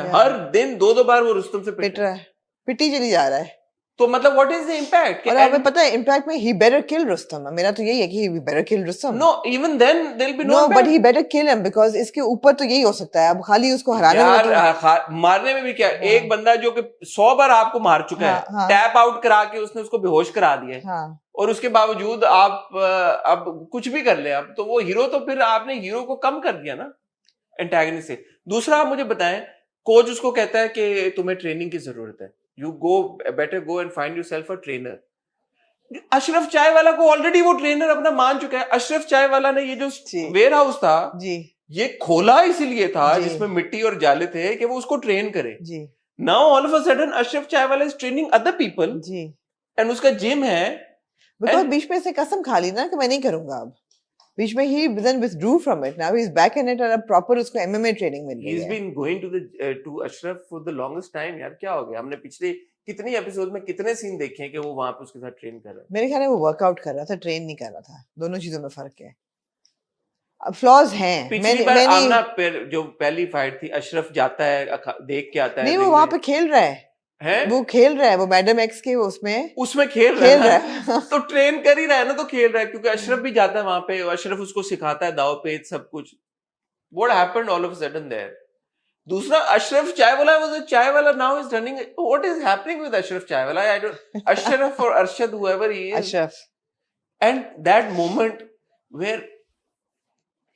है, हर दिन दो बार वो रुस्तम से पिट रहा है, पिटी चली जा रहा है. तो मतलब व्हाट इज द इंपैक्ट? और हमें पता है इंपैक्ट में ही बेटर किल रुस्तम. मेरा तो यही है कि he better kill Rustam. No, even then there will be no, but he better kill him because इसके ऊपर तो यही हो सकता है. अब खाली उसको हराने में तो मारने में भी क्या, एक बंदा जो कि 100 बार आपको मार चुका है, टैप आउट करा के उसने उसको बेहोश करा दिया है, और उसके बावजूद आप अब कुछ भी कर ले, अब तो वो हीरो, तो फिर आपने हीरो को कम कर दिया ना एंटागनिस्ट से. दूसरा आप मुझे बताएं, कोच उसको कहता है कि तुम्हें ट्रेनिंग की जरूरत है, you better go and find yourself a trainer. Ashraf chai वाला को ऑलरेडी वो ट्रेनर अपना मान चुका है. अशरफ चाय वाला ने ये जो वेयर हाउस था जी, ये खोला इसीलिए था जिसमें मिट्टी और जाले थे कि वो उसको ट्रेन करे जी. Now all of a sudden Ashraf chai wala is training other people जी, एंड उसका जिम है. बिकॉज़ बीच में से कसम खा ली ना कि मैं नहीं करूंगा. अब बीच में he then withdrew from it. Now he's back in it और अब प्रॉपर उसको MMA ट्रेनिंग मिल रही है. He's been going to Ashraf for the longest time. यार क्या हो गया? हमने पिछले कितनी एपिसोड में कितने सीन देखे हैं कि वो वहां पे उसके साथ ट्रेन कर रहा है. मेरे ख्याल में वो वर्कआउट कर रहा था, ट्रेन नहीं कर रहा था. दोनों चीजों में फर्क है. अब फ्लॉज हैं. पिछली बार आमना जो पहली फाइट थी, अशरफ जाता है, देख के आता है, नहीं वो वहां पे खेल रहा है. है वो खेल रहा है, वो मैडम एक्स के उसमें खेल खेल रहा रहा है है तो ट्रेन कर ही रहा है ना, तो खेल रहा है, क्योंकि अशरफ भी जाता है वहां पे, अशरफ उसको सिखाता है दाव पेच सब कुछ. What happened all of a sudden there? दूसरा अशरफ चायवाला was a Chaiwala, now is running. What is happening with Ashraf Chaiwala? I don't, Ashraf or Arshad, whoever he is. Ashraf. And that moment where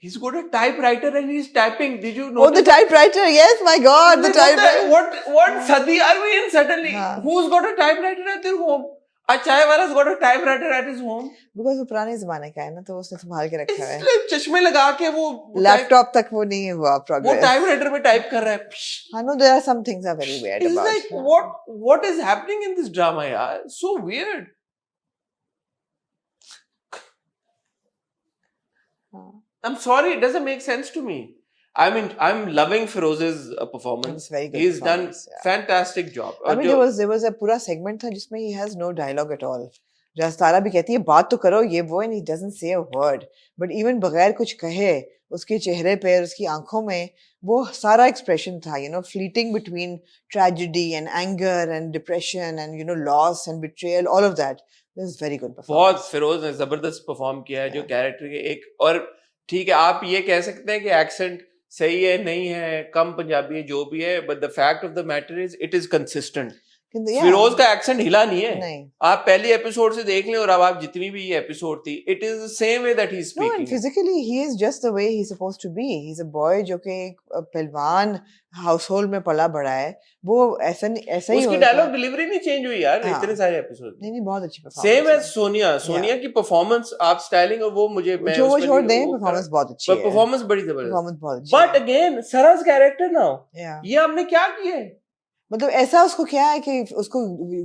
he's got a typewriter and he's typing. Did you Oh, notice? the typewriter, yes, my God, the typewriter. What sadi are we in suddenly? हाँ. Who's got a typewriter at their home? A chaiwala's got a typewriter at his home. Because वो पुराने जमाने का है ना, तो उसने संभाल के रखा है. इसलिए चश्मे लगा के वो लैपटॉप तक वो नहीं हुआ वो progress. टाइपराइटर में टाइप कर रहा है. हाँ, no, there are some things are very weird It's about. like what is happening in this drama, yaar? So weird. I'm sorry, it doesn't make sense to me. I mean, I'm loving Firoz's performance. It's very good. He's done performance, yeah. fantastic job. I mean, there was a पूरा segment था जिसमें he has no dialogue at all. जस्तारा भी कहती है बात तो करो ये वो, and he doesn't say a word. But even बगैर कुछ कहे, उसके चेहरे पे, उसकी आंखों में वो सारा expression था, you know, fleeting between tragedy and anger and depression and, you know, loss and betrayal, all of that. This is very good performance. बहुत फिरोज ने जबरदस्त परफॉर्म किया है, जो कैरेक्टर के एक, और ठीक है आप ये कह सकते हैं कि एक्सेंट सही है नहीं है, कम पंजाबी है, जो भी है, but the fact of the matter is it is consistent. Firoz का एक्सेंट हिला नहीं है. नहीं. आप पहली एपिसोड से देख लें और अब आप जितनी भी ये एपिसोड थी, it is the same way that he is No, and speaking. physically he is just the way he's supposed to be. He's a boy जो कि एक पहलवान हाउसहोल्ड में पला बड़ा है. वो ऐसा ही उसकी होता डायलॉग है. डिलीवरी नहीं चेंज हुई यार हाँ. इतने सारे एपिसोड. नहीं बहुत अच्छी performance सेम है. एज सोनिया की परफॉर्मेंस, आप स्टाइलिंग और वो मुझे मैं जो वो उसमें छोड़ नहीं- दें, वो performance बहुत अच्छी है. परफॉर्मेंस बड़ी जबरदस्त. Performance बहुत अच्छी बट है. Again Siraj character now, Yeah. ये हमने क्या किया है? मतलब ऐसा उसको क्या है कि उसको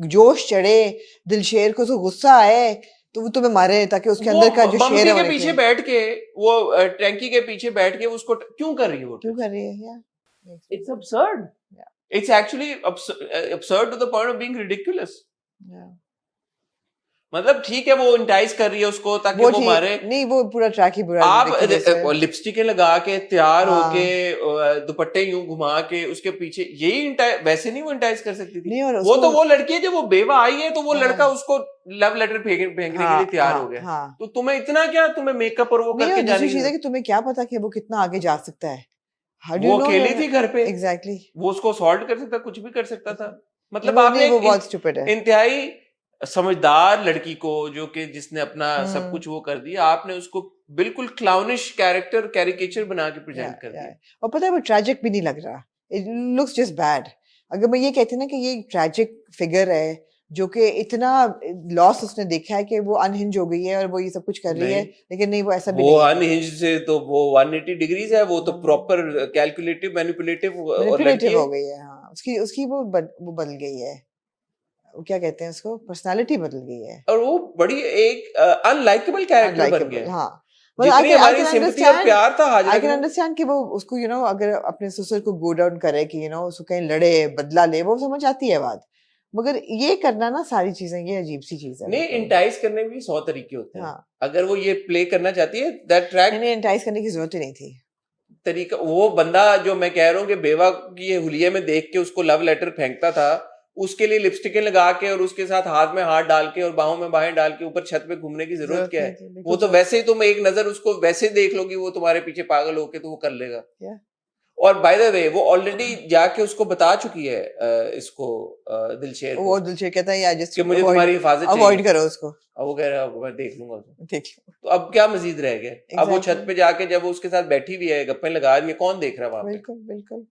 जोश चढ़े, दिलशेर को उसको गुस्सा आए तो वो तुम्हें मारे, ताकि उसके अंदर का जो बम्बी शेर है के वो पीछे निकले. बैठ के, वो टैंकी के पीछे बैठ के उसको क्यों कर रही है वो? क्यों कर रही है? Yeah. It's absurd. Yeah. It's actually absurd to the point of being ridiculous. Yeah. मतलब ठीक है वो इंटाइज कर रही है उसको ताकि वो ठीक- मारे. नहीं वो पूरा ट्रैक ही पूरा आप ridiculous है. लिपस्टिकें लगा के तैयार हाँ. होके दुपट्टे यूं घुमा के उसके पीछे, यही वैसे नहीं वो इंटाइज कर सकती थी. नहीं, और वो उसको- तो वो लड़की है जब वो बेवा आई है तो वो हाँ. लड़का उसको लव लेटर फेंकने के लिए तैयार हो गया. हाँ. तो तुम्हें इतना क्या, तुम्हें मेकअप और वो नहीं, और करके जाने दूसरी चीज है की, कि तुम्हें क्या पता कि वो कितना आगे जा सकता है. How do you वो know अकेली that- थी घर पे. Exactly. वो उसको सॉल्व कर सकता, कुछ भी कर सकता था. मतलब वो आपने नहीं, वो एक बहुत stupid है. इंतहाई समझदार लड़की को, जो कि जिसने अपना सब हम्म. कुछ वो कर दिया, आपने उसको बिल्कुल क्लाउनिश कैरेक्टर कैरिकेचर बना के प्रेजेंट Yeah, कर दिया. yeah. और पता है वो ट्रैजिक भी नहीं लग रहा. It looks just bad. अगर मैं ये कहती ना कि ये ट्रैजिक फिगर है जो कि इतना लॉस उसने देखा है कि वो अनहिंज हो गई है और वो ये सब कुछ कर रही है, नहीं. लेकिन नहीं वो ऐसा भी वो नहीं है. अनहिंज से तो वो 180 डिग्रीज है, वो तो प्रॉपर कैलकुलेटिव मैनिपुलेटिव और लड़की मैनिपुलेटिव है. हो गई है. हाँ, उसकी उसकी वो बदल गई है. वो क्या कहते हैं उसको, पर्सनालिटी बदल गई है. और वो बड़ी एक अनलाइकेबल कैरेक्टर बन Unlikable, गया. हाँ. Well, जितनी हमारी सिंपैथी और प्यार था हाजिर I can understand कि वो उसको अगर अपने ससुर को गो डाउन करे कि उसको कहीं लड़े, बदला ले, वो समझ आती है बात. मगर ये करना ना सारी चीजें, ये अजीब सी चीज है. नहीं, इंटाइज करने में भी 100 तरीके होते हैं. हाँ. अगर वो ये प्ले करना चाहती है दैट ट्रैक, नहीं एंटाइज करने की जरूरत ही नहीं थी. तरीका, वो बंदा जो मैं कह रहा हूँ कि बेवा की ये हुलिये में देख के उसको लव लेटर फेंकता था, उसके लिए लिपस्टिकें लगा के और उसके साथ हाथ में हाथ डाल के और बाहों में बाहें डाल के ऊपर छत पे घूमने की जरूरत क्या है? वो तो वैसे ही तुम एक नजर उसको वैसे देख लोगी, वो तुम्हारे पीछे पागल होके तो वो कर लेगा. और बाय द वे वो ऑलरेडी जाके उसको बता चुकी है इसको दिलशेर को. वो दिलशेर कहता है यार जस्ट कि मुझे तुम्हारी हिफाजत चाहिए, अवॉइड करो उसको. और वो कह रहा है मैं देख लूंगा उसको. देख लो. तो अब क्या मजीद रह गया? अब वो छत पे जाके जब वो उसके साथ बैठी भी है, गप्पे लगा रही है, कौन देख रहा है वहां पे? बिल्कुल बिल्कुल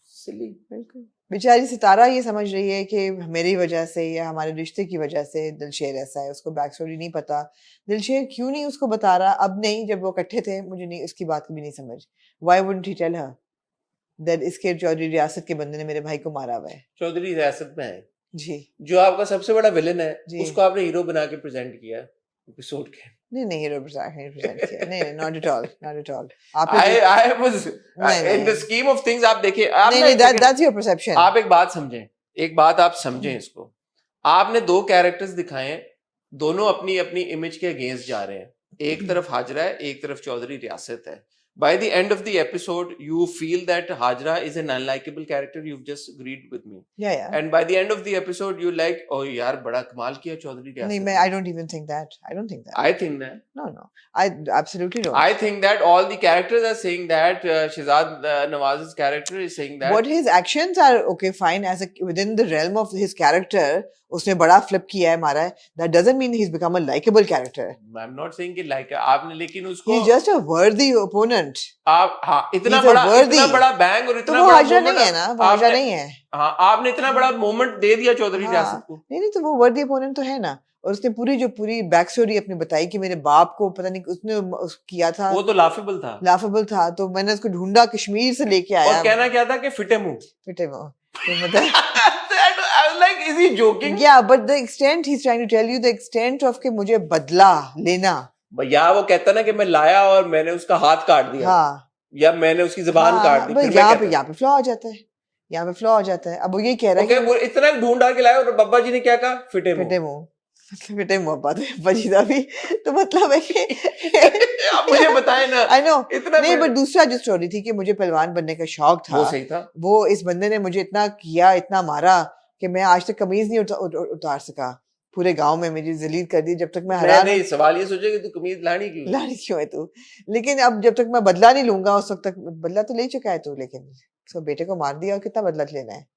सिली. बिल्कुल. बेचारी सितारा ये समझ रही है कि मेरी वजह से या हमारे रिश्ते की वजह से दिलशेर ऐसा है. उसको बैक स्टोरी नहीं पता. दिलशेर क्यों नहीं उसको बता रहा? अब नहीं, जब वो इकट्ठे थे मुझे नहीं उसकी बात कभी नहीं समझ. Why wouldn't he tell her that इसके चौधरी रियासत के बंदे ने मेरे भाई को मारा हुआ है. चौधरी रियासत में है जी. जो आपका सबसे बड़ा विलन है, जी. उसको आपने हीरो बना के प्रेजेंट किया एपिसोड के. नहीं हीरो प्रेजेंट किया. नहीं not at all, not at all. आप I was नहीं. in the scheme of things. आप देखिए, नहीं that's your perception. आप एक बात समझें, एक बात आप समझें इसको. आपने दो कैरेक्टर्स दिखाए हैं, दोनों अपनी अपनी इमेज के अगेंस्ट जा रहे हैं. एक तरफ हाजरा है, एक तरफ चौधरी रियासत है. By the end of the episode, you feel that Hajra is an unlikable character. You've just agreed with me. Yeah. And by the end of the episode, you like, oh yaar, bada kamal kiya Chaudhary Riyasat ne. I don't even think that. I think that. No. I absolutely don't. I think that all the characters are saying that. Shehzad Nawaz's character is saying that. But his actions are okay, fine, within the realm of his character. उसने बड़ा flip किया है, मारा है. That doesn't mean he's become a likable character. I'm not saying कि like आपने लेकिन उसको. He's just a worthy opponent. आप हाँ इतना बड़ा bang और इतना बड़ा हाजरा नहीं है ना, वो हाजरा नहीं है. हाँ आपने इतना बड़ा moment दे दिया चौधरी रियासत को. नहीं तो वो worthy opponent तो है ना. और उसने पूरी बैक स्टोरी अपनी बताई कि मेरे बाप को पता नहीं उसने किया था. वो तो लाफेबल था. तो मैंने उसको ढूंढा, कश्मीर से लेके आया. और कहना क्या था कि फिटे मुंह. तो मतलब I was like, is he joking? Yeah, but the extent he's trying to tell you, the extent of कि मुझे बदला लेना. या वो कहता ना कि मैं लाया और मैंने उसका हाथ काट दिया. हाँ. या मैंने उसकी जुबान काट दी. यहाँ पे फ्लॉ आ जाता है. यहाँ पे फ्लॉ आ जाता है. अब वो ये कह रहा है कि वो इतना ढूंढा के लाया और बब्बा जी ने क्या कहा? फिटे मुंह. फिटे मुंह बात है बजीदा भी. तो मतलब है कि आप मुझे बताएं ना. I know. नहीं, but दूसरा जो स्टोरी थी कि मुझे पहलवान बनने का शौक था. वो सही था. वो इस बंदे ने मुझे इतना किया, इतना मारा कि मैं आज तक कमीज नहीं उतार सका. पूरे गांव में मेरी जलील कर दी. जब तक मैं हरा नहीं, सवाल ये सोचे कि तू कमीज लानी क्यों है तू. लेकिन अब जब तक मैं बदला नहीं लूंगा, उस वक्त तक बदला तो ले चुका है तू. लेकिन उसको बेटे को मार दिया और कितना बदला लेना है.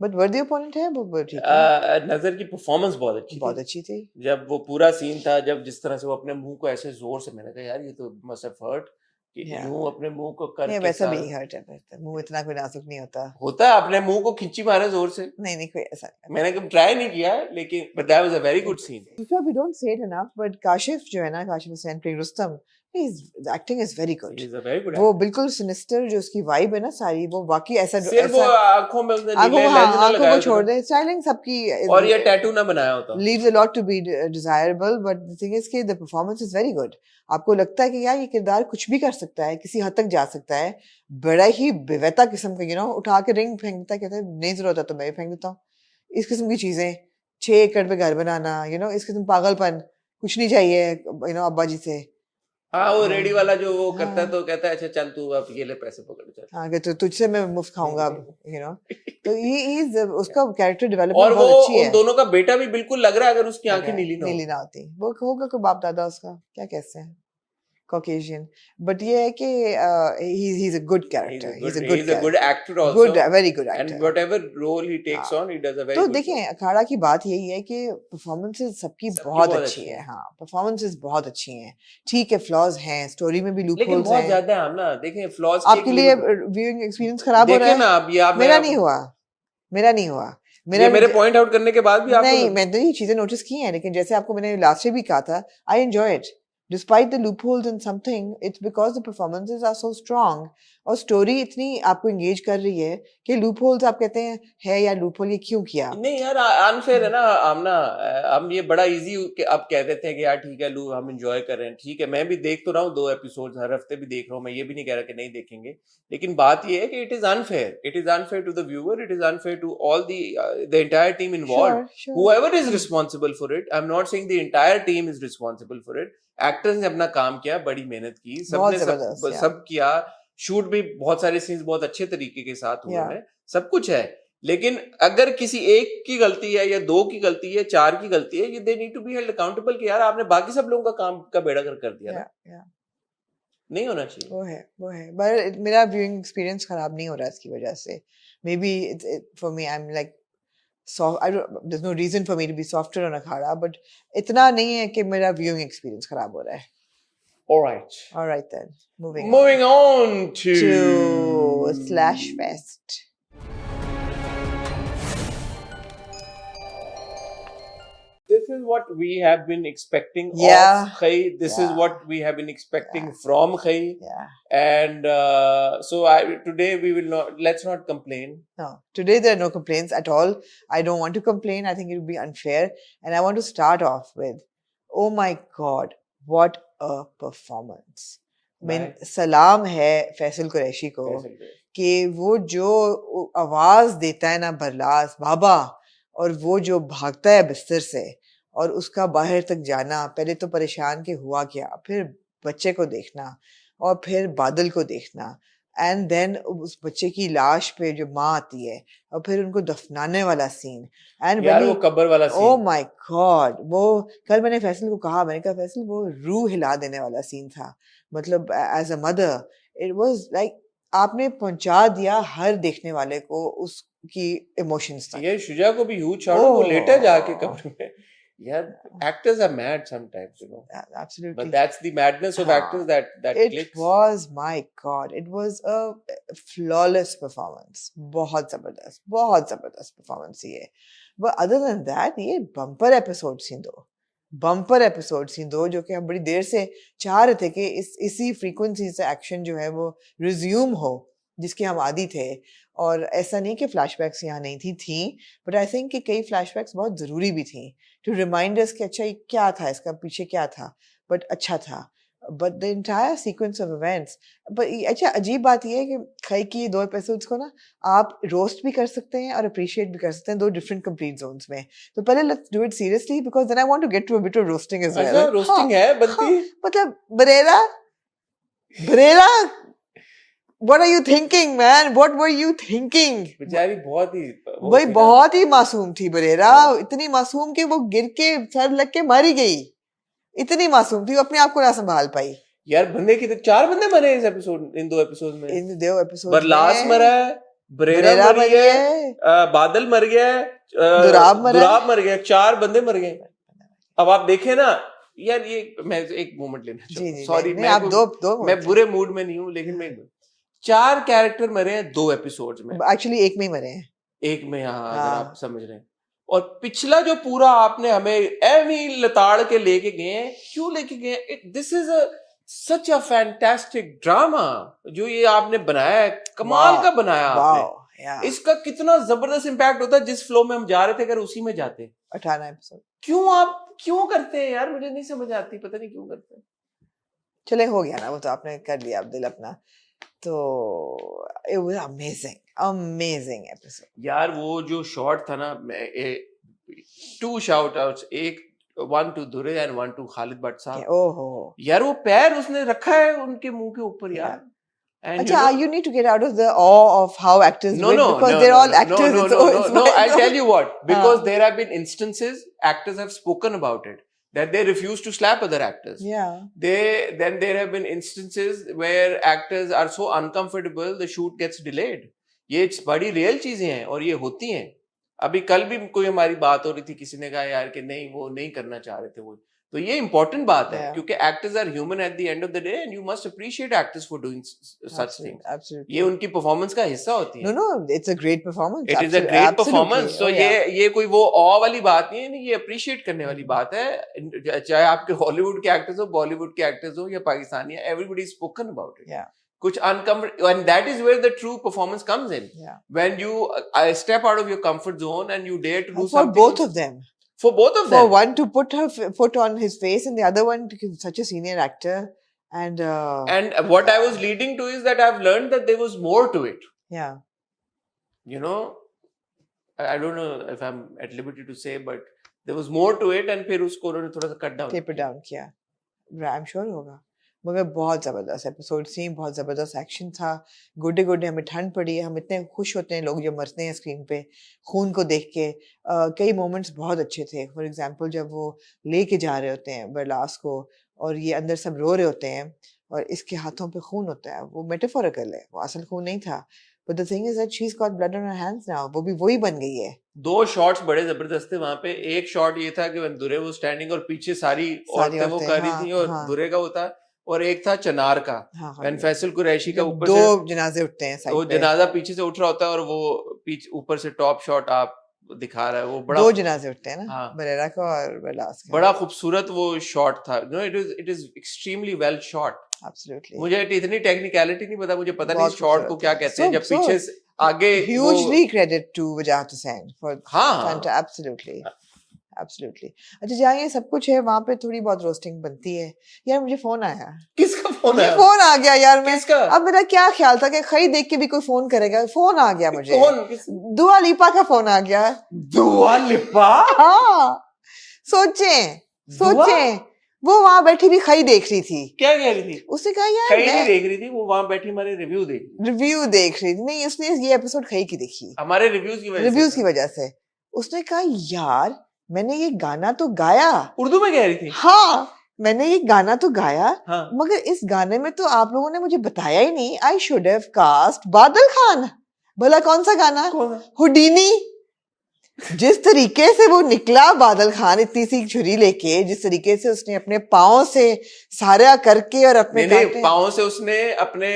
बट वर्दी ओपोनेंट है वो ठीक है. नजर की परफॉर्मेंस बहुत अच्छी थी. जब वो पूरा सीन था, जब जिस तरह से वो अपने मुंह को ऐसे जोर से, मैंने कहा यार ये तो मस्ट हैव हर्ट कि यूं अपने मुंह को करके. वैसा भी हर्ट है. मुंह इतना कोई नाजुक नहीं होता है. अपने मुंह को खींची मारे जोर से. नहीं कोई ऐसा. मैंने कभी ट्राई नहीं किया, लेकिन but that was a very good scene. We don't say it enough, but Kashif जो है ना, Kashif Hussain प्रिंग Rustam, his acting is very good. He's a very good actor. वो बिल्कुल सिनिस्टर जो उसकी वाइब है ना सारी, वो बाकी ऐसा सिर्फ वो आंखों में उसने नीले लेंस ना लगाया को छोड़ दे. स्टाइलिंग सबकी. और ये टैटू ना बनाया होता. Leaves a lot to be desirable, but the thing is कि the performance is very good. आपको लगता है कि यार ये किरदार कुछ भी कर सकता है, किसी हद तक जा सकता है. बड़ा ही बेवता किस्म का उठा के रिंग फेंक देता है, कहता है नहीं जरूरत है तो मैं भी फेंक देता हूँ. इस किस्म की चीजें, 6 एकड़ पे घर बनाना, इस किस्म पागलपन, कुछ नहीं चाहिए अब्बा जी से. हाँ, वो रेडी वाला जो वो करता है तो कहता है अच्छा चल तू अब ये ले पैसे पकड़ चल. हाँ, तो तुझसे मैं मुफ्त खाऊंगा अब, तो ये उसका कैरेक्टर डेवलपमेंट बहुत अच्छी है. और दोनों का बेटा भी बिल्कुल लग रहा है, अगर उसकी आंखें नीली ना होती. वो होगा कोई बाप दादा उसका, क्या कहते हैं, Caucasian. But ये है कि he's a good character. He's a good actor also. Very good actor. And whatever role he takes on, he does a very तो good. देखिए अखाड़ा की बात यही है कि performances सबकी बहुत अच्छी है. हाँ, performances बहुत अच्छी हैं. ठीक है, flaws हैं, story में भी loopholes हैं. लेकिन बहुत ज़्यादा है हम ना. देखें flaws. आपके लिए viewing experience खराब हो रहा है. देखें ना अब ये आप. मेरा नहीं हुआ. मेरे पॉइंट आउट करने के बाद भी आप नहीं, मैं तो ये चीजें नोटिस की हैं, लेकिन जैसे आपको मैंने लास्ट से भी कहा था, I enjoy it. Despite the loopholes in something, it's because the performances are so strong और story इतनी आपको engage कर रही है कि loopholes आप कहते हैं है यार loophole ये क्यों किया. नहीं यार unfair है ना. हम ये बड़ा easy अब कह देते हैं कि यार ठीक है हम enjoy कर रहे हैं. ठीक है, मैं भी देख तो रहा हूँ 2 episodes, हर हफ्ते भी देख रहा हूँ. मैं ये भी नहीं कह रहा कि नहीं देखेंगे, लेकिन बात ये है कि it is unfair. It is unfair to the viewer. It is unfair to all the entire team involved. Sure. Whoever is responsible for it. I'm not saying the entire team is responsible for it. Actors ने अपना काम किया, बड़ी मेहनत की, सबने सब किया. शूट भी बहुत सारे सीन्स बहुत अच्छे तरीके के साथ हुए हैं, सब कुछ है. लेकिन अगर किसी एक की गलती है या 2 की गलती है, 4 की गलती है, they need to be held accountable कि यार आपने बाकी सब लोगों का काम का बेड़ा कर दिया ना. नहीं होना चाहिए. वो है पर मेरा व्यूइंग एक्सपीरियंस खराब नहीं हो रहा इसकी वजह से. May be for me I am like there's no reason for me to be softer on Akhada, but इतना नहीं है कि मेरा viewing experience खराब हो रहा है. All right then. Moving on to Slash Fest. This is what we have been expecting of Khai. This is what we have been expecting from Khai. And so today we will let's not complain. No, today there are no complaints at all. I don't want to complain. I think it would be unfair. And I want to start off with, oh my God, what a performance. I mean, salam hai Faisal Qureshi ko कि वो जो आवाज देता है ना बरलास बाबा, और वो जो भागता है बिस्तर से और उसका बाहर तक जाना, पहले तो परेशान के हुआ क्या, फिर बच्चे को देखना और फिर बादल को देखना, एंड देन उस बच्चे की लाश पे जो माँ आती है और फिर उनको दफनाने वाला सीन, एंड यार वो कब्र वाला ओ सीन, माय गॉड, वो कल मैंने फैसल को कहा, मैंने कहा फैसल वो रूह हिला देने वाला सीन था, मतलब as a mother it was like आपने पहुंचा दिया हर देखने वाले को उसकी इमोशंस तक। ये शुजा को भी ह्यूज शॉट, वो लेटा जाके कब्र में। यार actors are mad sometimes, you know, Absolutely. but that's the madness of actors that it clicks. was, my god, it was a flawless performance, बहुत जबरदस्त performance ये, but other than that ये bumper episodes थी दो जो कि हम बड़ी देर से चाह रहे थे कि इसी फ्रीक्वेंसी से एक्शन जो है वो रिज्यूम हो जिसके हम आदी थे, और ऐसा नहीं कि फ्लैशबैक्स यहाँ नहीं थी, बट आई थिंक कि कई फ्लैशबैक्स बहुत ज़रूरी भी थी टू रिमाइंड अस कि अच्छा ये क्या था, इसका पीछे क्या था, बट अच्छा था, but the entire sequence of events. But अच्छा अजीब बात ये है कि खई की 2 एपिसोड्स को ना आप रोस्ट भी कर सकते हैं और अप्रिशिएट भी कर सकते हैं 2 डिफरेंट कंप्लीट जोन्स में। तो पहले let's do it seriously because then I want to get to a bit of roasting as well. अच्छा रोस्टिंग है बनती है, मतलब बरेरा What are you thinking, man? What were you thinking? बेचारी बहुत ही मासूम थी बरेरा, इतनी मासूम कि वो गिर के सर लग के मारी गई, इतनी मासूम थी, वो अपने आप को ना संभाल पाई। यार बंदे की 4 बंदे मरे इन 2 एपिसोड में। इन 2 एपिसोड बरलास मरा है, बरेरा मरी है, बादल मर गया है, दुराब मर गया, 4 बंदे मर गए। अब आप देखें ना यार, ये मैं एक मोमेंट लेना चाहूँ, सॉरी मैं बुरे मूड में नहीं हूँ, लेकिन मैं 4 कैरेक्टर मरे हैं 2 एपिसोड्स में, एक्चुअली एक में ही मरे हैं, एक में। हाँ अगर आप समझ रहे हैं। और पिछला जो पूरा आपने हमें एवी लताड़ के लेके गए हैं, क्यों लेके गए? This is such a fantastic drama जो ये आपने बनाया है, कमाल का बनाया आपने। इसका कितना जबरदस्त इम्पैक्ट होता है जिस फ्लो में हम जा रहे थे, अगर उसी में जाते। 18 एपिसोड क्यों करते हैं यार, मुझे नहीं समझ आती, पता नहीं क्यों करते हैं। चले हो गया ना, वो तो आपने कर लिया अब दिल अपना, तो it was amazing episode यार। वो जो शॉट था ना, 2 shout outs, one to दुरे and one to Khalid Bhatt साहब। ओहो यार वो पैर उसने रखा है उनके मुंह के ऊपर यार। अच्छा, you need to get out of the awe of how actors win, because they're all actors. No, I'll tell you what, because there have been instances actors have spoken about it, that they refuse to slap other actors. Then there have been instances where actors are so uncomfortable the shoot gets delayed. ये बड़ी real चीजें हैं और ये होती हैं। अभी कल भी कोई हमारी बात हो रही थी, किसी ने कहा यार कि नहीं वो नहीं करना चाह रहे थे वो, तो ये इंपॉर्टेंट बात है क्योंकि actors are human at the end of the day and you must appreciate actors for doing such things. ये उनकी परफॉर्मेंस का हिस्सा होती है। No, it's a great performance. It is a great performance. So ये कोई वो ऑ वाली बात नहीं है, नहीं, ये अप्रिशिएट करने वाली बात है। चाहे आपके हॉलीवुड के एक्टर्स हो, बॉलीवुड के एक्टर्स हो या Pakistani, everybody is spoken about it. कुछ uncomfortable, and that is where the true performance comes in. When you step out of your comfort zone and you dare to do something. For both of them. For both of them. For one to put her foot on his face, and the other one because such a senior actor. And what I was leading to is that I've learned that there was more to it. Yeah. You know, I don't know if I'm at liberty to say, but there was more to it, and फिर उसको उन्होंने थोड़ा सा cut down. Taper down किया. I'm sure होगा. मगर बहुत ज़बरदस्त एपिसोड थी, बहुत ज़बरदस्त एक्शन था, गुड्डे हमें ठंड पड़ी है, हम इतने खुश होते हैं लोग जब मरते हैं स्क्रीन पे खून को देख के। कई मोमेंट्स बहुत अच्छे थे। फॉर एग्जांपल जब वो लेके जा रहे होते हैं बरलास को और ये अंदर सब रो रहे होते हैं और इसके हाथों पे खून होता है, वो मेटाफोरिकल है, वो असल खून नहीं था। But the thing is that she's got blood on her hands now. वो भी वही बन गई है। 2 शॉट्स बड़े जबरदस्त थे वहां पे। एक शॉट ये था कि दुरे वो स्टैंडिंग और पीछे सारी औरतें वो कर रही थी और दुरे का वो था, और एक था चनार का, फैसल कुरैशी का ऊपर 2 जनाजे उठते हैं साइड पे, वो जनाजा पीछे से उठ रहा होता है और वो पीछे ऊपर से टॉप शॉट आप दिखा रहा है, वो बड़ा 2 जनाजे उठते हैं ना, बरेरा का और बरलास का। बड़ा खूबसूरत वो शॉट था। No, it is extremely well shot. Absolutely. मुझे इतनी टेक्निकलिटी नहीं पता, मुझे पता नहीं शॉट को क्या कहते हैं जब पीछे से आगे। Hugely credit to Wajahat Hussain for absolutely. अच्छा, जहाँ ये सब कुछ है वहाँ पे थोड़ी बहुत रोस्टिंग बनती है। यार मुझे फोन आया। किसका फोन आया? फोन आ गया यार। किसका? अब मेरा क्या ख्याल था कि खई देख के भी कोई फोन करेगा, फोन आ गया मुझे। दुआ लिपा का फोन आ गया। दुआ लिपा? हाँ, सोचें वो वहां बैठी भी खई देख रही थी। क्या कह रही थी? उसने कहा यार खई नहीं देख रही थी, वो वहां बैठी हमारे रिव्यू देख रही थी। नहीं, उसने ये एपिसोड खई की देखी, हमारे रिव्यूज की वजह से। उसने कहा यार मैंने ये गाना तो गाया, उर्दू में कह रही थी। हाँ मैंने ये गाना तो गाया, हाँ। मगर इस गाने में तो आप लोगों ने मुझे बताया ही नहीं। आई शुड हैव कास्ट बादल खान। भला कौन सा गाना? हुडीनी। जिस तरीके से वो निकला बादल खान इतनी सी छुरी लेके, जिस तरीके से उसने अपने पाँव से सारा करके और अपने पाँव से उसने अपने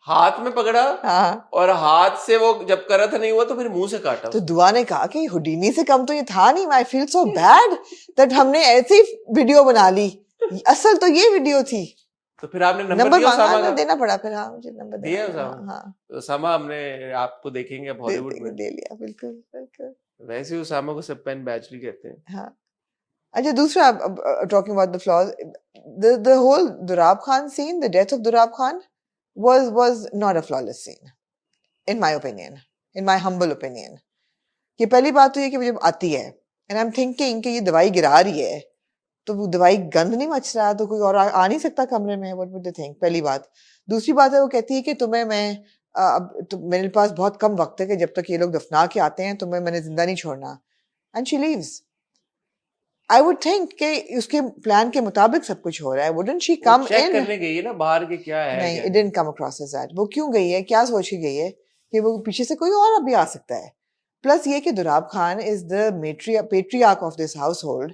हाथ में पकड़ा, हाँ, और हाथ से वो जब करत नहीं हुआ तो फिर मुंह से काटा। तो दुआ ने कहा कि हुडीनी से कम तो ये था नहीं। I feel so bad that हमने ऐसी वीडियो बना ली। असल तो ये वीडियो थी। तो फिर आपने नंबर दिया उसामा का? देना पड़ा फिर। हाँ मुझे नंबर दिया उसामा। हाँ उसामा हमने आपको देखेंगे बॉलीवुड में। दे लिया, बिल्कुल बिल्कुल। वैसे ही उसामा को सब पेन बैचली कहते हैं। हाँ। अच्छा, दूसरा talking about the flaws, the whole Durab Khan scene, the death of Durab Khan was not a flawless scene in my opinion, in my humble opinion. कि पहली बात तो ये कि जब आती है and I'm thinking कि ये दवाई गिरा रही है तो वो दवाई गंद नहीं मच रहा, तो कोई और आ नहीं सकता कमरे में? What would you think? पहली बात। दूसरी बात है वो कहती है कि तुम्हें मैं अब तो मेरे पास बहुत कम वक्त है कि जब तक ये लोग दफना के आते हैं तुम्हें मैंने जिंदा नहीं छोड़ना, and she leaves. I would think कि उसके प्लान के मुताबिक सब कुछ हो रहा है। Wouldn't she come in? Check करने गई है ना बाहर के क्या है। नहीं, it didn't come across as that. वो क्यों गई है? क्या सोच के गई है कि वो पीछे से कोई और अभी आ सकता है? प्लस ये कि Dorab Khan is the patriarch of this household.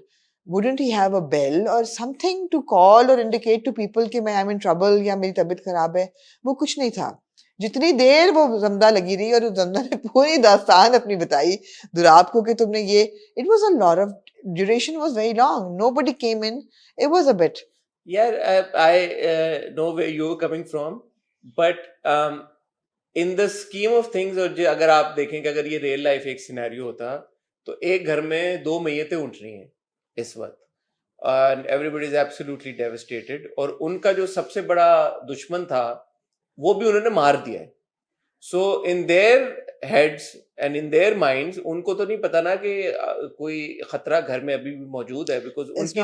Wouldn't he have a bell or something to call or indicate to people कि मैं I'm in trouble या मेरी तबीयत खराब है? वो कुछ नहीं था। जितनी देर वो जमदा लगी रही और जमदा ने पूरी दास्तान अपनी बताई दुराब को कि तुमने ये, it was a lot of duration was very long. Nobody came in. It was a bit. Yeah, I know where you're coming from, but in the scheme of things, और अगर आप देखें कि अगर ये रियल लाइफ एक scenario होता तो एक घर में 2 मैयतें उठ रही हैं इस वक्त, and everybody is absolutely devastated, और उनका जो सबसे बड़ा दुश्मन था वो भी उन्होंने मार दिया है। So in their heads and in their minds उनको तो नहीं पता ना कि कोई खतरा घर में अभी भी मौजूद है, because उनकी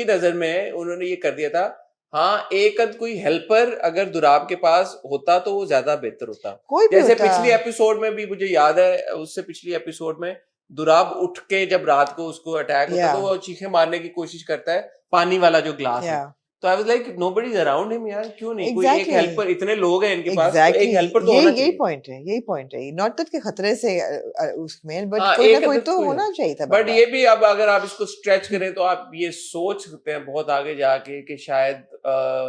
नजर में उन्होंने ये कर दिया था। हाँ, एक कोई हेल्पर अगर दुराब के पास होता तो वो ज्यादा बेहतर होता। जैसे पिछली एपिसोड में भी मुझे याद है, उससे पिछली एपिसोड में दुराब उठ के जब रात को उसको अटैक होता तो वो चीखें मारने की कोशिश करता है, पानी वाला जो ग्लास है। तो I was like, nobody is around him यार, क्यों नहीं? कोई एक हेल्पर, इतने लोग हैं इनके पास, तो एक हेल्पर तो होना चाहिए। यही पॉइंट है। नॉट दैट के खतरे से उसमें, बट कोई ना कोई तो होना चाहिए था। बट ये भी अब अगर आप इसको स्ट्रेच करें तो आप ये सोच सकते हैं बहुत आगे जाके कि शायद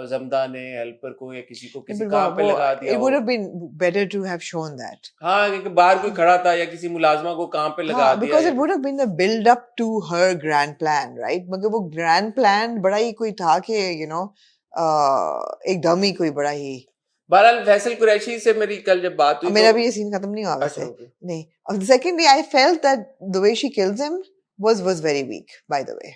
जमदा ने हेल्पर को या किसी को किसी काम पे लगा दिया। It would have been better to have shown that. हाँ, क्योंकि बाहर कोई खड़ा था या किसी मुलाजमा को काम पे लगा दिया। Because it would have been the build up to her grand plan, right? मगर वो grand plan बड़ा ही कोई था कि एकदम ही कोई बड़ा ही। बहरहाल फैसल कुरैशी से मेरी कल जब बात हुई, मेरा भी ये सीन खत्म नहीं हुआ वैसे। नहीं, और secondly I felt that the way she kills him was very weak, by the way.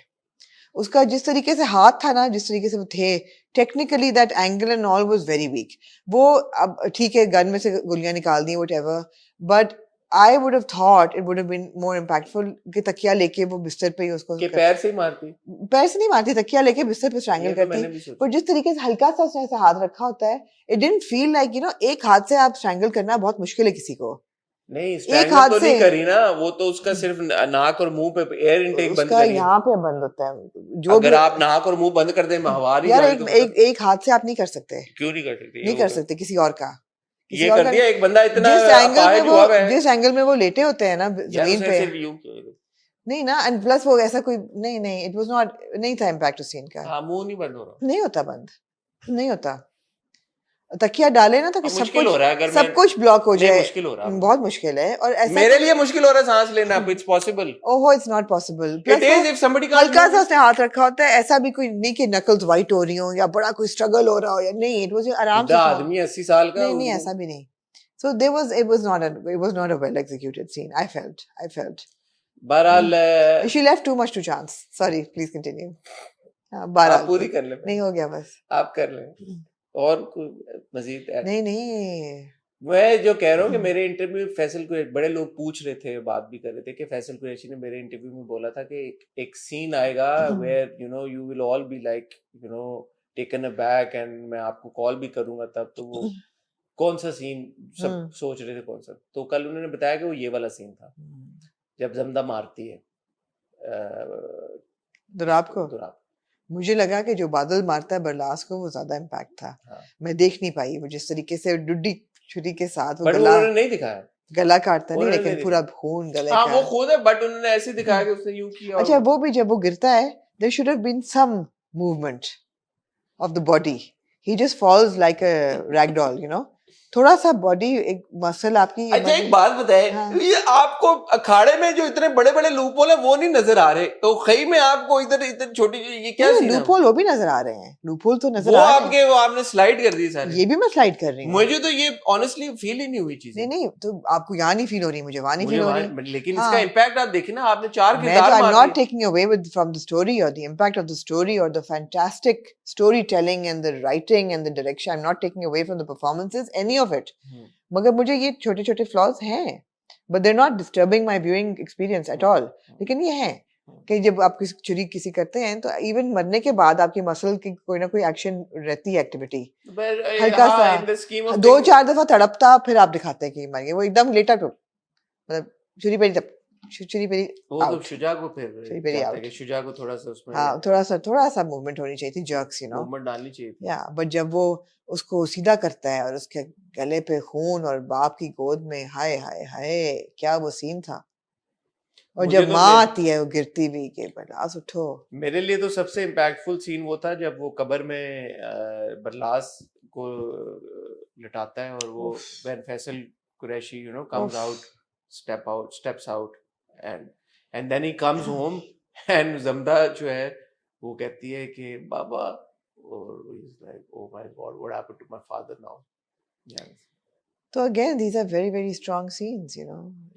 उसका जिस तरीके से हाथ था ना, जिस तरीके से वो थे, technically that angle and all was very weak. वो अब ठीक है गन में से गोलियां निकाल दी whatever, but I would have thought it would have been more impactful कि तकिया लेके वो बिस्तर पे ही उसको के पैर से ही मारती, पैर से नहीं मारती, तकिया लेके बिस्तर पे स्ट्रैंगल करती। पर जिस तरीके से हल्का सा उसने ऐसा हाथ रखा होता है, इट डिडंट फील लाइक एक हाथ से आप स्ट्रैंगल करना बहुत मुश्किल है किसी को। नहीं, एक हाथ तो नहीं करी ना, वो तो उसका सिर्फ नाक और मुंह पे एयर इनटेक बंद करी, यहाँ पे बंद होता है। जो अगर आप नाक और मुंह बंद कर दें हवा नहीं यार, एक हाथ से आप नहीं कर सकते। क्यों नहीं कर सकते? नहीं कर सकते किसी और का। ये कर दिया एक बंदा इतना जिस एंगल में वो लेटे होते हैं ना जमीन पे, नहीं ना, एंड प्लस वो ऐसा कोई नहीं, इट वाज नॉट, नहीं था इम्पैक्ट उस सीन का। मुंह नहीं बंद हो रहा, नहीं होता बंद, नहीं होता। तकिया डाले ना तो सब कुछ ब्लॉक हो जाए, मुश्किल हो रहा है, बहुत मुश्किल है। और ऐसा मेरे लिए मुश्किल हो रहा है सांस लेना। इट्स पॉसिबल, ओहो it's not possible. It is if somebody का हल्का सा उसने हाथ रखा होता है, ऐसा भी कोई नहीं कि नकल्स वाइट हो रही हो या बड़ा कोई स्ट्रगल हो रहा हो, या नहीं, इट वाज आराम से आदमी 80 साल का, नहीं ऐसा भी नहीं। So it was not a well executed scene. I felt. बहरहाल she left too much to chance. Sorry, please continue. आप पूरी कर ले। नहीं हो गया बस। आप कर लें और कोई मजीद? नहीं मैं जो कह रहा हूँ कि मेरे इंटरव्यू में फैसल कुरैशी, बड़े लोग पूछ रहे थे, बात भी कर रहे थे कि फैसल कुरैशी ने मेरे इंटरव्यू में बोला था कि एक सीन आएगा where you will all be like taken aback and मैं आपको कॉल भी करूंगा तब, तो वो कौन सा सीन सब सोच रहे थे कौन सा, तो कल उन्होंने बताया कि वो ये वाला सीन था जब जमदा मारती है दुराब को। दुराब। मुझे लगा कि जो बादल मारता है बरलास को वो ज्यादा इम्पैक्ट था। हाँ। मैं देख नहीं पाई वो जिस तरीके से डुड्डी छुरी के साथ वो उन्होंने नहीं दिखाया, गला काटता नहीं, लेकिन पूरा खून गले का। वो खुद है, बट उन्होंने ऐसे दिखाया कि उसने यूं किया। अच्छा, वो भी जब वो गिरता है there should have been some movement of the body. He just falls like a rag doll, थोड़ा सा बॉडी एक मसल आपकी। अच्छा एक बात बताए, हाँ। ये आपको अखाड़े में जो इतने बड़े बड़े लूपहोल है वो नहीं नजर आ रहे, तो खई में आपको इधर इधर छोटी ये क्या सीन है? लूपहोल वो भी नजर आ रहे हैं, लूपहोल तो नजर वो आ रहे हैं। आपके वो आपने स्लाइड कर दी सारे। ये भी मैं स्लाइड कर रही हूँ। मुझे तो ये ऑनेस्टली फील ही नहीं हुई चीज। नहीं तो आपको यहाँ नहीं फील हो रही, मुझे वहाँ नहीं फील हो रही। लेकिन इसका इम्पैक्ट आप देखिए ना, आपने 4 मैं किरदार I'm not taking away from the story or the impact of the story or the fantastic storytelling and the writing and the direction. I'm not taking away from the performances, any of it. मगर मुझे ये छोटे छोटे flaws हैं, but they're not disturbing my viewing experience at all. लेकिन ये हैं कि जब आप किसी छुरी किसी करते हैं तो इवन मरने के बाद आपकी मसल की कोई ना कोई एक्शन रहती है, एक्टिविटी हल्का सा 2-4 दफा तड़पता, फिर आप दिखाते हैं कि मर गए। वो एकदम लेटा तो मतलब छुरी पे छुरी पे वो तो शुजा को फिर जाता है कि शुजा को थोड़ा सा उसमें हाँ थोड़ा सा मूवमेंट होनी चाहिए थी, जर्क्स मूवमेंट डालनी चाहिए थी। या बट जब वो उसको सीधा करता है और उसके गले पे खून और बाप की गोद में, हाय हाय हाय क्या वो सीन था। और जब माँ आती है वो गिरती भी के बरलास उठो। मेरे लिए तो सबसे इम्पैक्टफुल सीन वो था जब वो कब्र में बरलास को लटाता है और वो when Faisal Qureshi comes out steps out and then he comes home and जमदा जो है वो कहती है कि बाबा, और is like oh my God what happened to my father now. तो again these are very very strong scenes,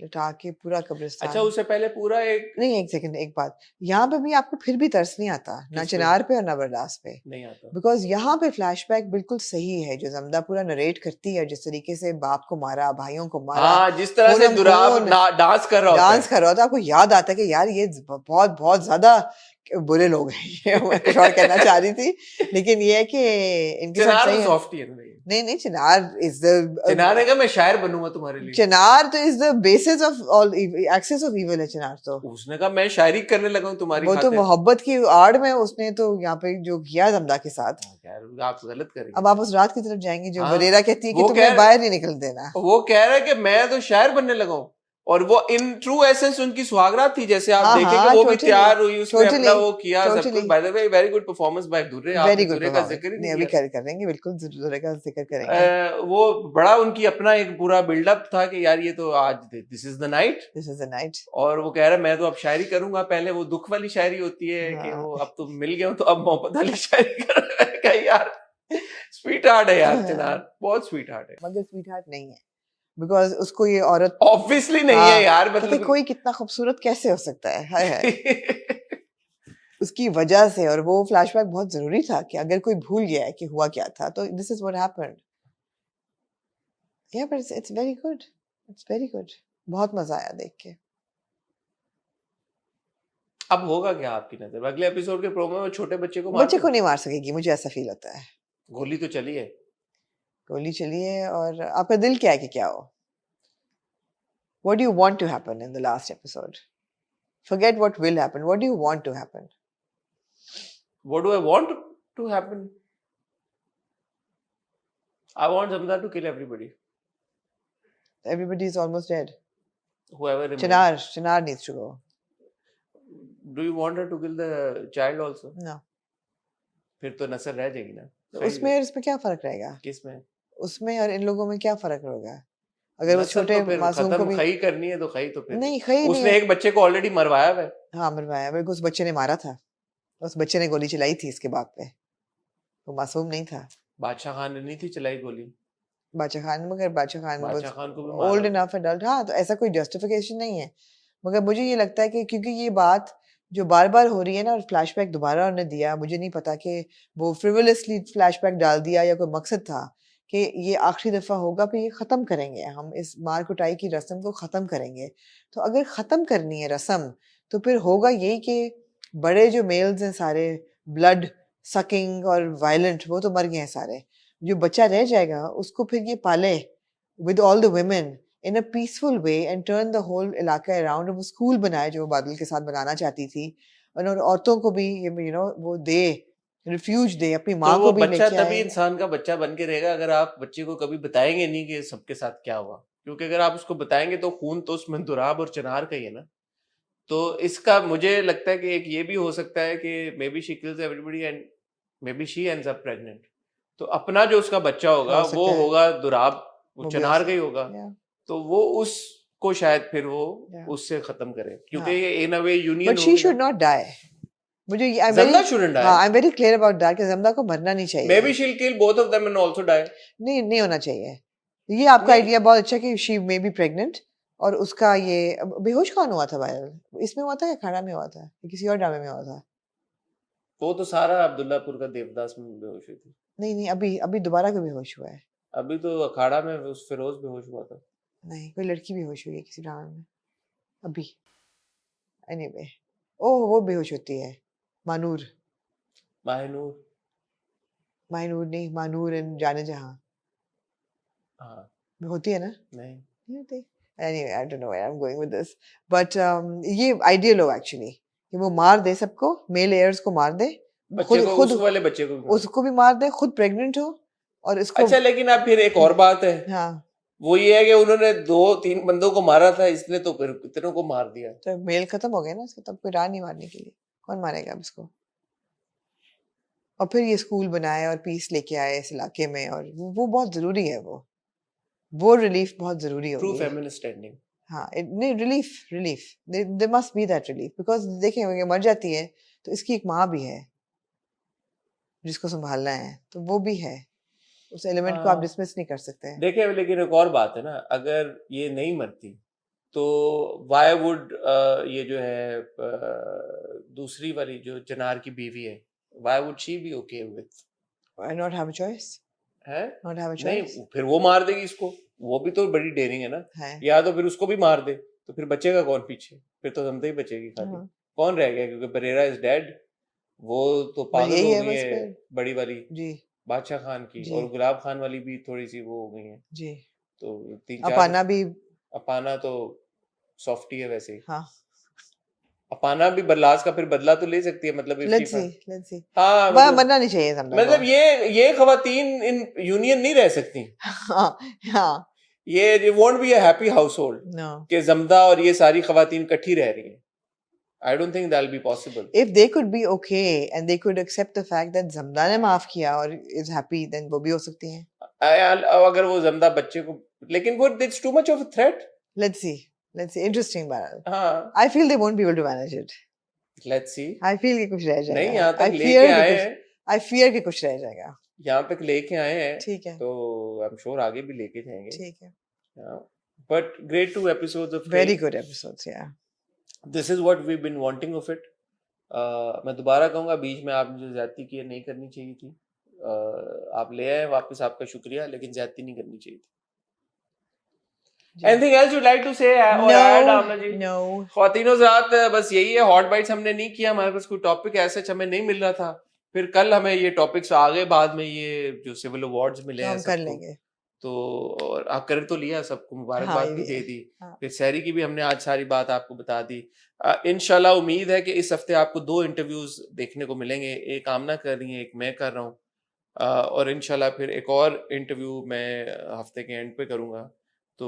लटा के पूरा कब्रिस्तान। अच्छा उससे पहले पूरा एक सेकंड, एक बात यहाँ पे भी आपको फिर भी तरस नहीं आता, ना चिनार पे और ना बरदास पे नहीं आता, बिकॉज यहाँ पे फ्लैशबैक बिल्कुल सही है जो जमदा पूरा नरेट करती है, जिस तरीके से बाप को मारा, भाइयों को मारा, जिस तरह से दुराब डांस कर रहा होता है, आपको याद आता है कि यार ये बहुत बहुत ज्यादा बुरे लोग हैं। मैं कुछ और कहना चाह रही थी, लेकिन ये है कि इनके साथ सही है। नहीं चिनार इज द चिनार है, मैं शायर बनूंगा तुम्हारे लिए। चिनार तो is the basis of all excess of evil है चिनार। तो उसने कहा मैं शायरी करने लगा हूं तुम्हारी वो तो मोहब्बत की आड़ में उसने तो यहाँ पे जो किया जमदा के साथ। आप गलत करेंगे। अब आप उस रात की तरफ जाएंगे जो बरेरा कहती है कि तुम्हें बाहर नहीं निकल देना। वो कह रहा है कि मैं तो शायर बनने लगा हूँ, और वो इन ट्रू एसेंस उनकी सुहागरात थी, जैसे आप देखेंगे वो भी तैयार हुई, उसने अपना वो किया सब कुछ। By the way very good performance by Durre. आप दुर्रे का जिक्र नहीं अभी करेंगे, बिल्कुल दुर्रे का जिक्र करेंगे। वो बड़ा उनकी अपना एक पूरा बिल्डअप था कि यार ये तो आज दिस इज द नाइट, और वो कह रहा है मैं तो अब शायरी करूंगा। पहले वो दुख वाली शायरी होती है कि वो अब तो मिल गए तो अब मोहब्बत वाली शायरी कर रहा है। यार स्वीट हार्ट है यार चिनार, बहुत स्वीट हार्ट है। मगर स्वीट हार्ट नहीं है, बिकॉज उसको ये औरत ऑब्वियसली नहीं है यार, मतलब कोई कितना खूबसूरत कैसे हो सकता है, हाय उसकी वजह से। और वो फ्लैशबैक बहुत जरूरी था कि अगर कोई भूल गया है कि हुआ क्या था, तो दिस इज व्हाट हैपेंड। या but it's very good, it's very good, बहुत मजा आया देख के। अब होगा क्या आपकी नजर अगले एपिसोड के प्रोमो में? छोटे बच्चे को नहीं मार सकेगी, मुझे ऐसा फील होता है। गोली तो चली है, गोली चली है, और आपका दिल क्या है कि क्या हो? What do you want to happen in the last episode? Forget what will happen. What do you want to happen? What do I want to happen? I want Zamda to kill everybody. Everybody is almost dead. Whoever remains. Chinar needs to go. Do you want her to kill the child also? No. फिर तो नसर रह जाएगी ना। उसमें और इसमें क्या फर्क रहेगा? किसमें? उसमें और इन लोगों में क्या फर्क होगा? अगर वो छोटे मासूम को भी खई करनी है तो खई तो फिर नहीं, खई नहीं। उसने एक बच्चे को ऑलरेडी मरवाया है। हाँ मरवाया, बल्कि उस बच्चे ने मारा था, उस बच्चे ने गोली चलाई थी इसके बाप पे, वो मासूम नहीं था। बादशाह खान ने नहीं थी चलाई गोली? बादशाह खान, मगर बादशाह खान को भी ओल्ड इनफ एडल्ट। हाँ तो ऐसा कोई जस्टिफिकेशन नहीं है, मगर मुझे ये लगता है कि क्योंकि ये बात जो बार बार हो रही है ना, और फ्लैशबैक दोबारा उन्होंने दिया, मुझे नहीं पता कि वो फ्रिवोलसली फ्लैशबैक डाल दिया या कोई मकसद था कि ये आखिरी दफ़ा होगा, फिर ये ख़त्म करेंगे, हम इस मार कुटाई की रस्म को ख़त्म करेंगे। तो अगर ख़त्म करनी है रस्म, तो फिर होगा यही कि बड़े जो मेल्स हैं सारे ब्लड सकिंग और वायलेंट, वो तो मर गए हैं सारे। जो बच्चा रह जाएगा उसको फिर ये पाले with all the women in a peaceful way and turn the whole इलाका अराउंड। वो स्कूल बनाए जो वो बादल के साथ बनाना चाहती थी, और औरतों को भी वो दे, रिफ्यूज दे, अपनी तो माँ वो को भी बच्चा लेके तभी आए। इंसान का बच्चा बन के रहेगा अगर आप बच्चे को कभी बताएंगे नहीं कि सबके साथ क्या हुआ, क्योंकि अगर आप उसको बताएंगे तो खून तो उसमें दुराब और चिनार का ही है ना। तो इसका मुझे लगता है कि एक ये भी हो सकता है कि may be she kills everybody and may be she ends up pregnant. तो अपना जो उसका बच्चा होगा हो वो सकता है, होगा दुराब, वो वो भी हो चिनार का ही होगा। सकता है। तो वो उसको शायद फिर वो Yeah. उससे खत्म करे, क्योंकि हाँ, ये इन अ वे यूनियन but she होगी should ना। not die. मुझे I'm जमदा very shouldn't die. हाँ I'm very clear about that कि जमदा को मरना नहीं मे चाहिए। बी she'll kill both of them and also die. नहीं नहीं होना चाहिए। ये आपका नहीं, आइडिया बहुत अच्छा कि she may be pregnant, और उसका ये बेहोश कौन हुआ था वायरल? इसमें हुआ था या खाना में हुआ था या किसी और ड्रामे में हुआ था? वो तो सारा अब्दुल्लापुर का देवदास में बेहोश हुई थी। नहीं नहीं, अभी अभी दोबारा कोई बेहोश हुआ है? अभी तो अखाड़ा में उस फिरोज बेहोश हुआ था। नहीं, कोई लड़की बेहोश हुई है किसी ड्रामे में अभी। एनीवे, ओह वो बेहोश होती है मानूर, माहिनूर। मायनूर नहीं, मानूर एंड जाने जहां हाँ। होती है ना? नहीं, नहीं होती। Anyway, I don't know where I'm going with this, but ये आइडियल हो एक्चुअली कि वो मार दे सबको, मेल एयर्स को मार दे, बच्चे को, खुद उस वाले बच्चे को भी मार। उसको भी मार दे, खुद प्रेग्नेंट हो और इसको। अच्छा, लेकिन अब फिर एक और बात है, हाँ, वो ये है कि उन्होंने 2-3 बंदों को मारा था, इसने तो फिर कितनों को मार दिया। तो मेल खत्म हो गया ना इसका, तब कोई रहा नहीं मारने के लिए, कौन मारेगा अब इसको? और फिर ये स्कूल बनाए और पीस लेके आए इस इलाके में, और वो बहुत जरूरी है, वो रिलीफ बहुत जरूरी ट्रू होगी। Feminist standing. हाँ, नहीं, relief they must be that relief, because देखें ये मर जाती है तो इसकी एक माँ भी है जिसको संभालना है, तो वो भी है, उस एलिमेंट को आप डिसमिस नहीं कर सकते हैं। देखिए, लेकिन एक और बात है ना, अगर ये नहीं मरती तो वाई वुड ये जो है दूसरी वाली जो चिनार की बीवी है, why would she be okay with? Why not have a choice? है Not have a नहीं, choice? फिर वो मार देगी इसको, वो भी तो बड़ी डेयरिंग है ना। है। या तो फिर उसको भी मार दे, तो फिर बचेगा कौन पीछे? फिर तो समझे ही बचेगी खाली। हाँ। कौन रह गया? क्योंकि बरेरा इज डेड, वो तो बस पागल यही हो है गई बस है, फिर। बड़ी वाली जी बादशाह खान की, जी और गुलाब खान वाली भी थोड़ी सी वो हो गई है। जी। तो 3-4 अपाना भी। अपाना तो सॉफ्टी है वैसे ही। हाँ, अपाना भी बरलास का फिर बदला तो ले सकती है, मतलब let's 55। see, let's see। हाँ, वह मतलब मरना नहीं चाहिए समझा मतलब ये खवातीन इन यूनियन नहीं रह सकती। हाँ हाँ, ये won't be a happy household no। कि जमदा और ये सारी खवातीन इकट्ठी रह रही हैं। I don't think that'll be possible. If they could be okay and they could accept the fact that जमदा ने माफ किया और is happy, then वो भी हो सकती हैं। अगर वो जमदा बच्चे को, लेकिन वो it's too much of a threat. Let's see, let's see, interesting बात। हाँ, I feel they won't be able to manage it। let's see. I feel कि कुछ रह जाएगा। नहीं, यहाँ I तक fear लेके कि आए कुछ- हैं, I fear कि कुछ रह जाएगा। यहाँ तक लेके आए हैं, ठीक है, तो I'm sure आगे भी लेके जाएंगे। ठीक है। But great 2 episodes of Very Train. good episodes, yeah। This is what we've been wanting of it. मैं दोबारा कहूँगा, बीच में आपने जो ज्यादती की है नहीं करनी चाहिए थी। आप ले आए वापस, आपका शुक्रिया, लेकिन ज्यादती नहीं करनी चाहिए थी। Anything else you'd like to say or add, Amna ji? No। ख्वातीनो ज़रात, बस यही है, हॉट बाइट्स हमने नहीं किया, हमारे पास कोई टॉपिक ऐसा हमें नहीं मिल रहा था। फिर कल हमें ये टॉपिक्स आ गए, बाद में ये जो सिविल अवार्ड्स मिले हैं हम कर लेंगे। तो, और आप कर तो लिया, सबको मुबारकबाद हाँ, भी ये दे दी। हाँ। फिर सैरी की भी हमने आज सारी बात आपको बता दी। इंशाल्लाह उम्मीद है कि इस हफ्ते आपको 2 इंटरव्यूज देखने को मिलेंगे, एक आमना कर रही है, एक मैं कर रहा हूँ, और इंशाल्लाह फिर एक और इंटरव्यू मैं हफ्ते के एंड पे करूँगा। तो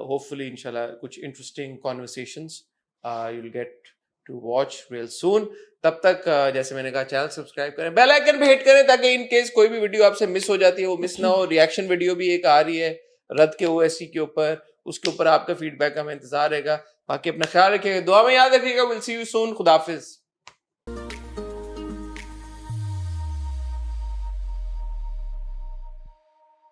होपफुली इंशाल्लाह कुछ interesting conversations you will get to watch real soon. तब तक जैसे मैंने कहा, चैनल सब्सक्राइब करें, बेल आइकन पे हिट करें, ताकि इन केस कोई भी वीडियो आपसे मिस हो जाती है वो मिस ना हो। रिएक्शन वीडियो भी एक आ रही है रद्द के ओएससी के ऊपर, उसके ऊपर आपका फीडबैक का हमें इंतजार रहेगा। बाकी अपना ख्याल रखिएगा, दुआ में याद रखिएगा। Will see you soon. खुदा हाफिज।